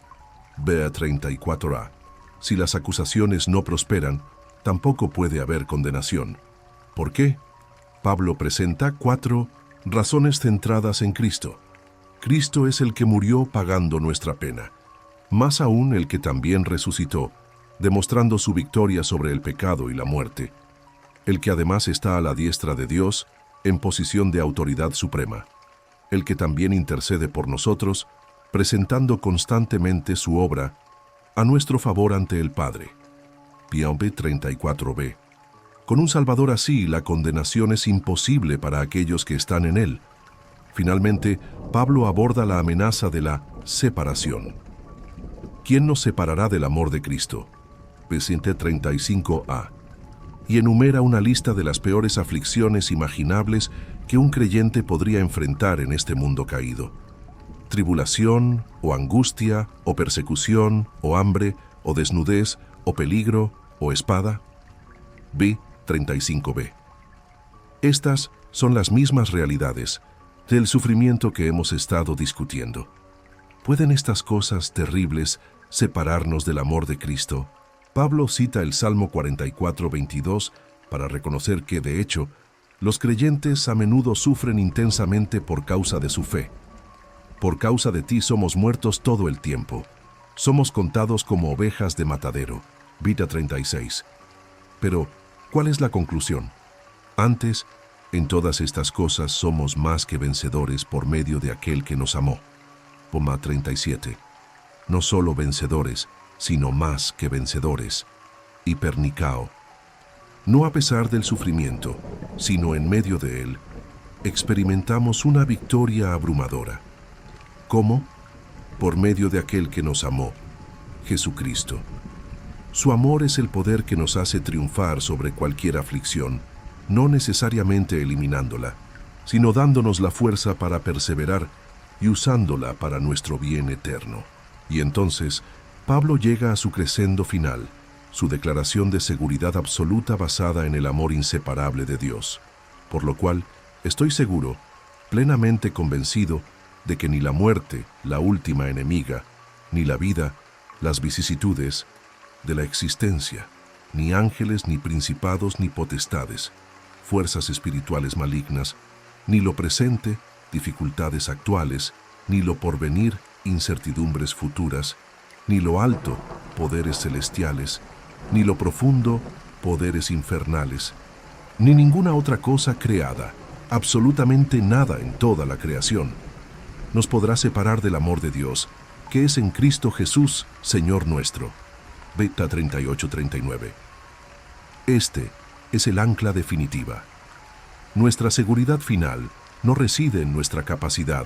S1: Vea 34a. Si las acusaciones no prosperan, tampoco puede haber condenación. ¿Por qué? Pablo presenta 4 razones centradas en Cristo. Cristo es el que murió pagando nuestra pena, más aún el que también resucitó, demostrando su victoria sobre el pecado y la muerte, el que además está a la diestra de Dios, en posición de autoridad suprema, el que también intercede por nosotros, presentando constantemente su obra a nuestro favor ante el Padre. Piaube 34b. Con un Salvador así, la condenación es imposible para aquellos que están en Él. Finalmente, Pablo aborda la amenaza de la separación. ¿Quién nos separará del amor de Cristo? Versículo 35a. Y enumera una lista de las peores aflicciones imaginables que un creyente podría enfrentar en este mundo caído. Tribulación, o angustia, o persecución, o hambre, o desnudez, o peligro, o espada. B. 35b. Estas son las mismas realidades del sufrimiento que hemos estado discutiendo. ¿Pueden estas cosas terribles separarnos del amor de Cristo? Pablo cita el Salmo 44:22 para reconocer que, de hecho, los creyentes a menudo sufren intensamente por causa de su fe. Por causa de ti somos muertos todo el tiempo. Somos contados como ovejas de matadero. Vita 36. Pero, ¿cuál es la conclusión? Antes, en todas estas cosas somos más que vencedores por medio de aquel que nos amó. Poma 37. No solo vencedores, sino más que vencedores. Hipernicao. No a pesar del sufrimiento, sino en medio de él, experimentamos una victoria abrumadora. ¿Cómo? Por medio de aquel que nos amó, Jesucristo. Su amor es el poder que nos hace triunfar sobre cualquier aflicción, no necesariamente eliminándola, sino dándonos la fuerza para perseverar y usándola para nuestro bien eterno. Y entonces, Pablo llega a su crescendo final, su declaración de seguridad absoluta basada en el amor inseparable de Dios, por lo cual estoy seguro, plenamente convencido, de que ni la muerte, la última enemiga, ni la vida, las vicisitudes de la existencia, ni ángeles, ni principados, ni potestades, fuerzas espirituales malignas, ni lo presente, dificultades actuales, ni lo porvenir, incertidumbres futuras, ni lo alto, poderes celestiales, ni lo profundo, poderes infernales, ni ninguna otra cosa creada, absolutamente nada en toda la creación, nos podrá separar del amor de Dios, que es en Cristo Jesús, Señor nuestro. Vita 38-39. Este es el ancla definitiva. Nuestra seguridad final no reside en nuestra capacidad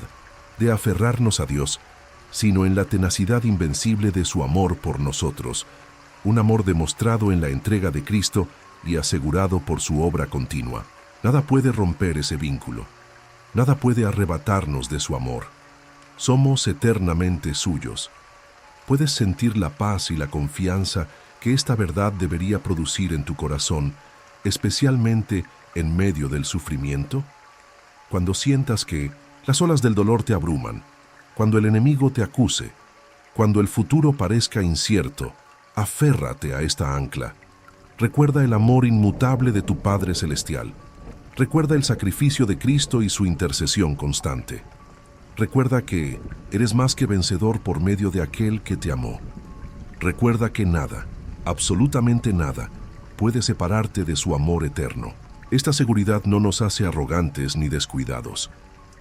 S1: de aferrarnos a Dios, sino en la tenacidad invencible de su amor por nosotros, un amor demostrado en la entrega de Cristo y asegurado por su obra continua. Nada puede romper ese vínculo. Nada puede arrebatarnos de su amor. Somos eternamente suyos. ¿Puedes sentir la paz y la confianza que esta verdad debería producir en tu corazón, especialmente en medio del sufrimiento? Cuando sientas que las olas del dolor te abruman, cuando el enemigo te acuse, cuando el futuro parezca incierto, aférrate a esta ancla. Recuerda el amor inmutable de tu Padre Celestial. Recuerda el sacrificio de Cristo y su intercesión constante. Recuerda que eres más que vencedor por medio de aquel que te amó. Recuerda que nada, absolutamente nada, puede separarte de su amor eterno. Esta seguridad no nos hace arrogantes ni descuidados.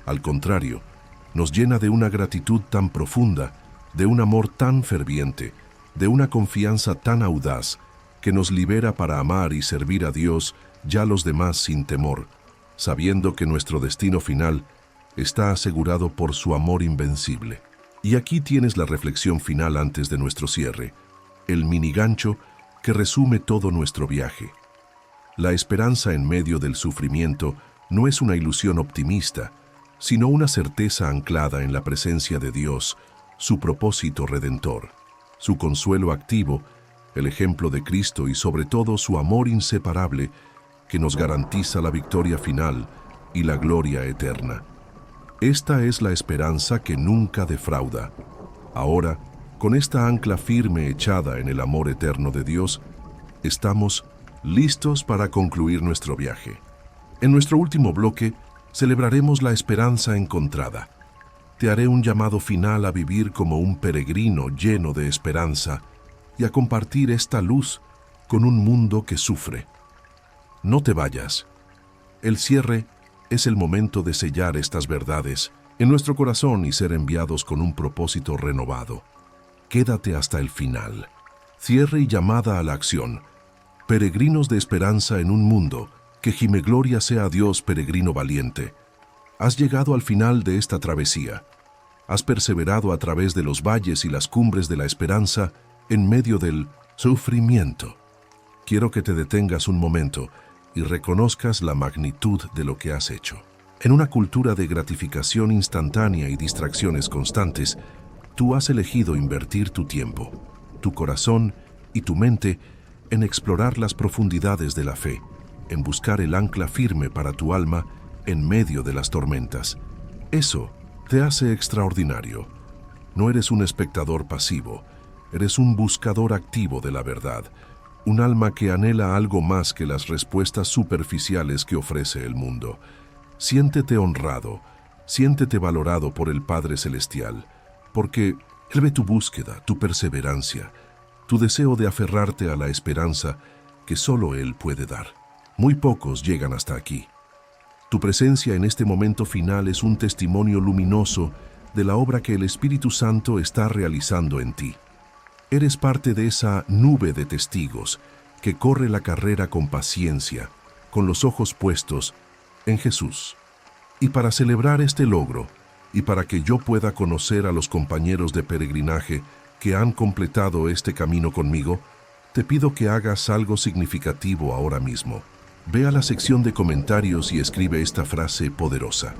S1: Al contrario, nos llena de una gratitud tan profunda, de un amor tan ferviente, de una confianza tan audaz, que nos libera para amar y servir a Dios y a los demás sin temor, sabiendo que nuestro destino final está asegurado por su amor invencible. Y aquí tienes la reflexión final antes de nuestro cierre, el minigancho que resume todo nuestro viaje. La esperanza en medio del sufrimiento no es una ilusión optimista, sino una certeza anclada en la presencia de Dios, su propósito redentor, su consuelo activo, el ejemplo de Cristo y sobre todo su amor inseparable que nos garantiza la victoria final y la gloria eterna. Esta es la esperanza que nunca defrauda. Ahora, con esta ancla firme echada en el amor eterno de Dios, estamos listos para concluir nuestro viaje. En nuestro último bloque, celebraremos la esperanza encontrada. Te haré un llamado final a vivir como un peregrino lleno de esperanza y a compartir esta luz con un mundo que sufre. No te vayas. El cierre es el momento de sellar estas verdades en nuestro corazón y ser enviados con un propósito renovado. Quédate hasta el final. Cierre y llamada a la acción. Peregrinos de esperanza en un mundo que gime gloria sea a Dios, peregrino valiente. Has llegado al final de esta travesía. Has perseverado a través de los valles y las cumbres de la esperanza en medio del sufrimiento. Quiero que te detengas un momento y reconozcas la magnitud de lo que has hecho. En una cultura de gratificación instantánea y distracciones constantes, tú has elegido invertir tu tiempo, tu corazón y tu mente en explorar las profundidades de la fe, en buscar el ancla firme para tu alma en medio de las tormentas. Eso te hace extraordinario. No eres un espectador pasivo, eres un buscador activo de la verdad. un alma que anhela algo más que las respuestas superficiales que ofrece el mundo. Siéntete honrado, siéntete valorado por el Padre Celestial, porque Él ve tu búsqueda, tu perseverancia, tu deseo de aferrarte a la esperanza que solo Él puede dar. Muy pocos llegan hasta aquí. Tu presencia en este momento final es un testimonio luminoso de la obra que el Espíritu Santo está realizando en ti. Eres parte de esa nube de testigos que corre la carrera con paciencia, con los ojos puestos en Jesús. Y para celebrar este logro, y para que yo pueda conocer a los compañeros de peregrinaje que han completado este camino conmigo, te pido que hagas algo significativo ahora mismo. Ve a la sección de comentarios y escribe esta frase poderosa.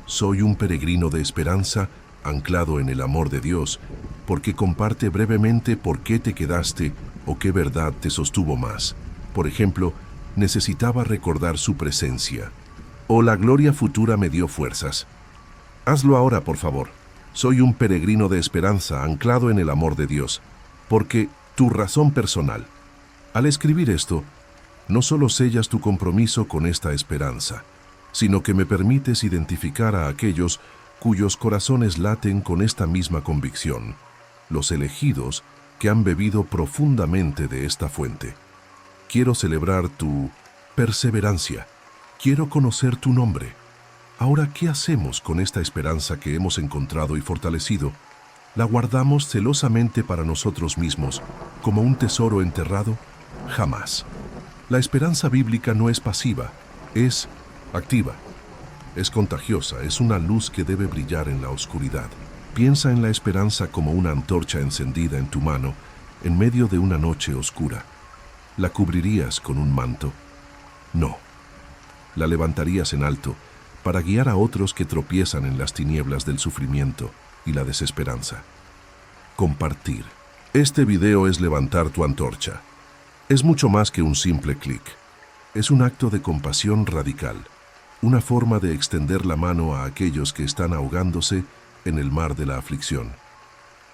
S1: Soy un peregrino de esperanza, anclado en el amor de Dios, porque comparte brevemente por qué te quedaste o qué verdad te sostuvo más. Por ejemplo, necesitaba recordar su presencia, o la gloria futura me dio fuerzas. Hazlo ahora, por favor. Soy un peregrino de esperanza, anclado en el amor de Dios, porque tu razón personal. Al escribir esto, no solo sellas tu compromiso con esta esperanza, sino que me permites identificar a aquellos cuyos corazones laten con esta misma convicción, los elegidos que han bebido profundamente de esta fuente. Quiero celebrar tu perseverancia. Quiero conocer tu nombre. Ahora, ¿qué hacemos con esta esperanza que hemos encontrado y fortalecido? ¿La guardamos celosamente para nosotros mismos, como un tesoro enterrado? Jamás. La esperanza bíblica no es pasiva, es activa. Es contagiosa, es una luz que debe brillar en la oscuridad. Piensa en la esperanza como una antorcha encendida en tu mano, en medio de una noche oscura. ¿La cubrirías con un manto? No. La levantarías en alto para guiar a otros que tropiezan en las tinieblas del sufrimiento y la desesperanza. Compartir. Este video es levantar tu antorcha. Es mucho más que un simple clic. Es un acto de compasión radical, una forma de extender la mano a aquellos que están ahogándose en el mar de la aflicción.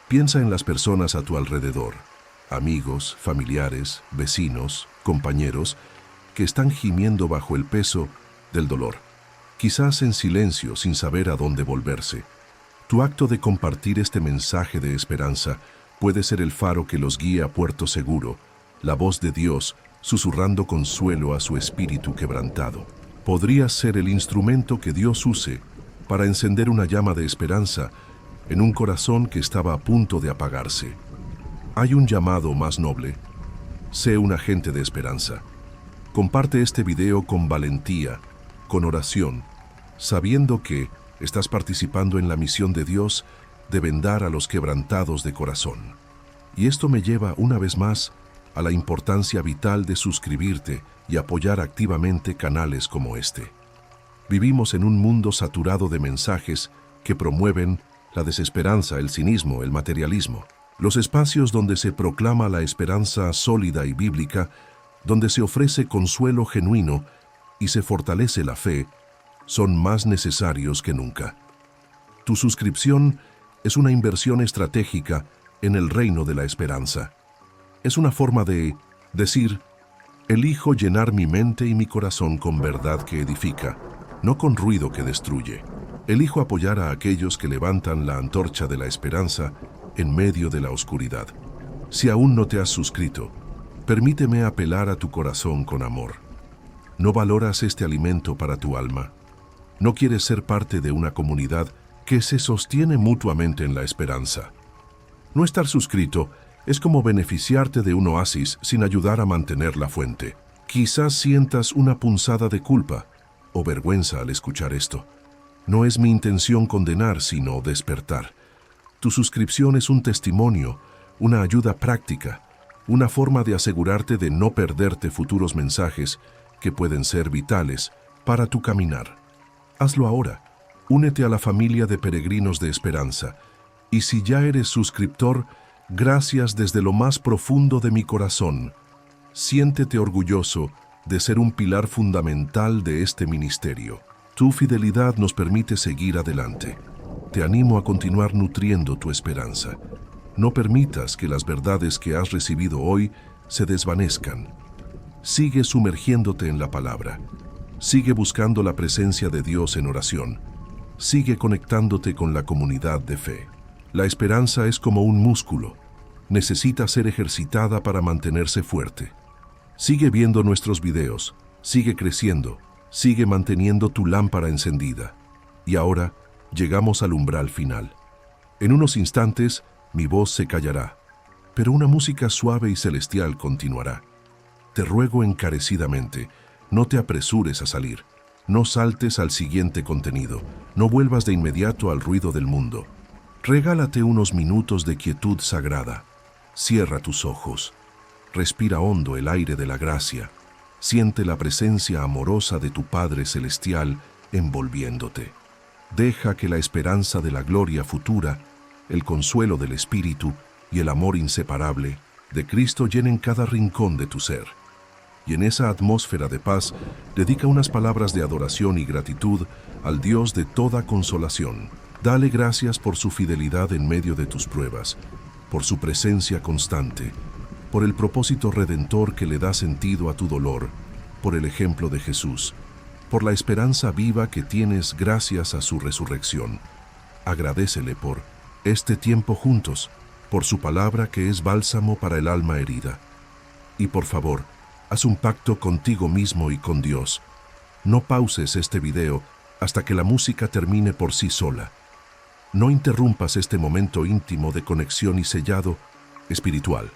S1: Piensa en las personas a tu alrededor, amigos, familiares, vecinos, compañeros, que están gimiendo bajo el peso del dolor, quizás en silencio sin saber a dónde volverse. Tu acto de compartir este mensaje de esperanza puede ser el faro que los guíe a puerto seguro, la voz de Dios susurrando consuelo a su espíritu quebrantado. Podría ser el instrumento que Dios use para encender una llama de esperanza en un corazón que estaba a punto de apagarse. Hay un llamado más noble. Sé un agente de esperanza. Comparte este video con valentía, con oración, sabiendo que estás participando en la misión de Dios de vendar a los quebrantados de corazón. Y esto me lleva una vez más a la importancia vital de suscribirte y apoyar activamente canales como este. Vivimos en un mundo saturado de mensajes que promueven la desesperanza, el cinismo, el materialismo. Los espacios donde se proclama la esperanza sólida y bíblica, donde se ofrece consuelo genuino y se fortalece la fe, son más necesarios que nunca. Tu suscripción es una inversión estratégica en el reino de la esperanza. Es una forma de decir, elijo llenar mi mente y mi corazón con verdad que edifica, no con ruido que destruye. Elijo apoyar a aquellos que levantan la antorcha de la esperanza en medio de la oscuridad. Si aún no te has suscrito, permíteme apelar a tu corazón con amor. ¿No valoras este alimento para tu alma? ¿No quieres ser parte de una comunidad que se sostiene mutuamente en la esperanza? No estar suscrito es como beneficiarte de un oasis sin ayudar a mantener la fuente. Quizás sientas una punzada de culpa o vergüenza al escuchar esto. No es mi intención condenar, sino despertar. Tu suscripción es un testimonio, una ayuda práctica, una forma de asegurarte de no perderte futuros mensajes que pueden ser vitales para tu caminar. Hazlo ahora. Únete a la familia de peregrinos de esperanza. Y si ya eres suscriptor, gracias desde lo más profundo de mi corazón. Siéntete orgulloso de ser un pilar fundamental de este ministerio. Tu fidelidad nos permite seguir adelante. Te animo a continuar nutriendo tu esperanza. No permitas que las verdades que has recibido hoy se desvanezcan. Sigue sumergiéndote en la palabra. Sigue buscando la presencia de Dios en oración. Sigue conectándote con la comunidad de fe. La esperanza es como un músculo. Necesita ser ejercitada para mantenerse fuerte. Sigue viendo nuestros videos. Sigue creciendo. Sigue manteniendo tu lámpara encendida. Y ahora llegamos al umbral final. En unos instantes, mi voz se callará, pero una música suave y celestial continuará. Te ruego encarecidamente, no te apresures a salir. No saltes al siguiente contenido. No vuelvas de inmediato al ruido del mundo. Regálate unos minutos de quietud sagrada. Cierra tus ojos. Respira hondo el aire de la gracia. Siente la presencia amorosa de tu Padre Celestial envolviéndote. Deja que la esperanza de la gloria futura, el consuelo del Espíritu y el amor inseparable de Cristo llenen cada rincón de tu ser. Y en esa atmósfera de paz, dedica unas palabras de adoración y gratitud al Dios de toda consolación. Dale gracias por su fidelidad en medio de tus pruebas, por su presencia constante, por el propósito redentor que le da sentido a tu dolor, por el ejemplo de Jesús, por la esperanza viva que tienes gracias a su resurrección. Agradécele por este tiempo juntos, por su palabra que es bálsamo para el alma herida. Y por favor, haz un pacto contigo mismo y con Dios. No pauses este video hasta que la música termine por sí sola. No interrumpas este momento íntimo de conexión y sellado espiritual.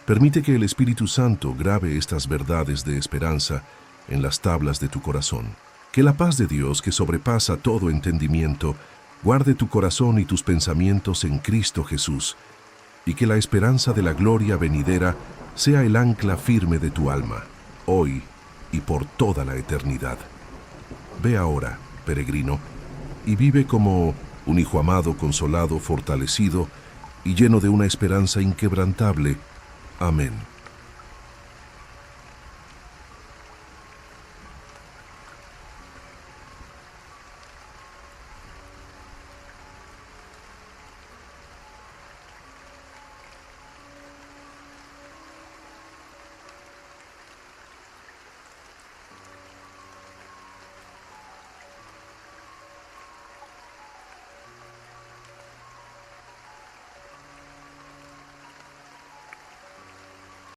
S1: Permite que el Espíritu Santo grabe estas verdades de esperanza en las tablas de tu corazón. Que la paz de Dios, que sobrepasa todo entendimiento, guarde tu corazón y tus pensamientos en Cristo Jesús, y que la esperanza de la gloria venidera sea el ancla firme de tu alma, hoy y por toda la eternidad. Ve ahora, peregrino, y vive como un hijo amado, consolado, fortalecido y lleno de una esperanza inquebrantable. Amén.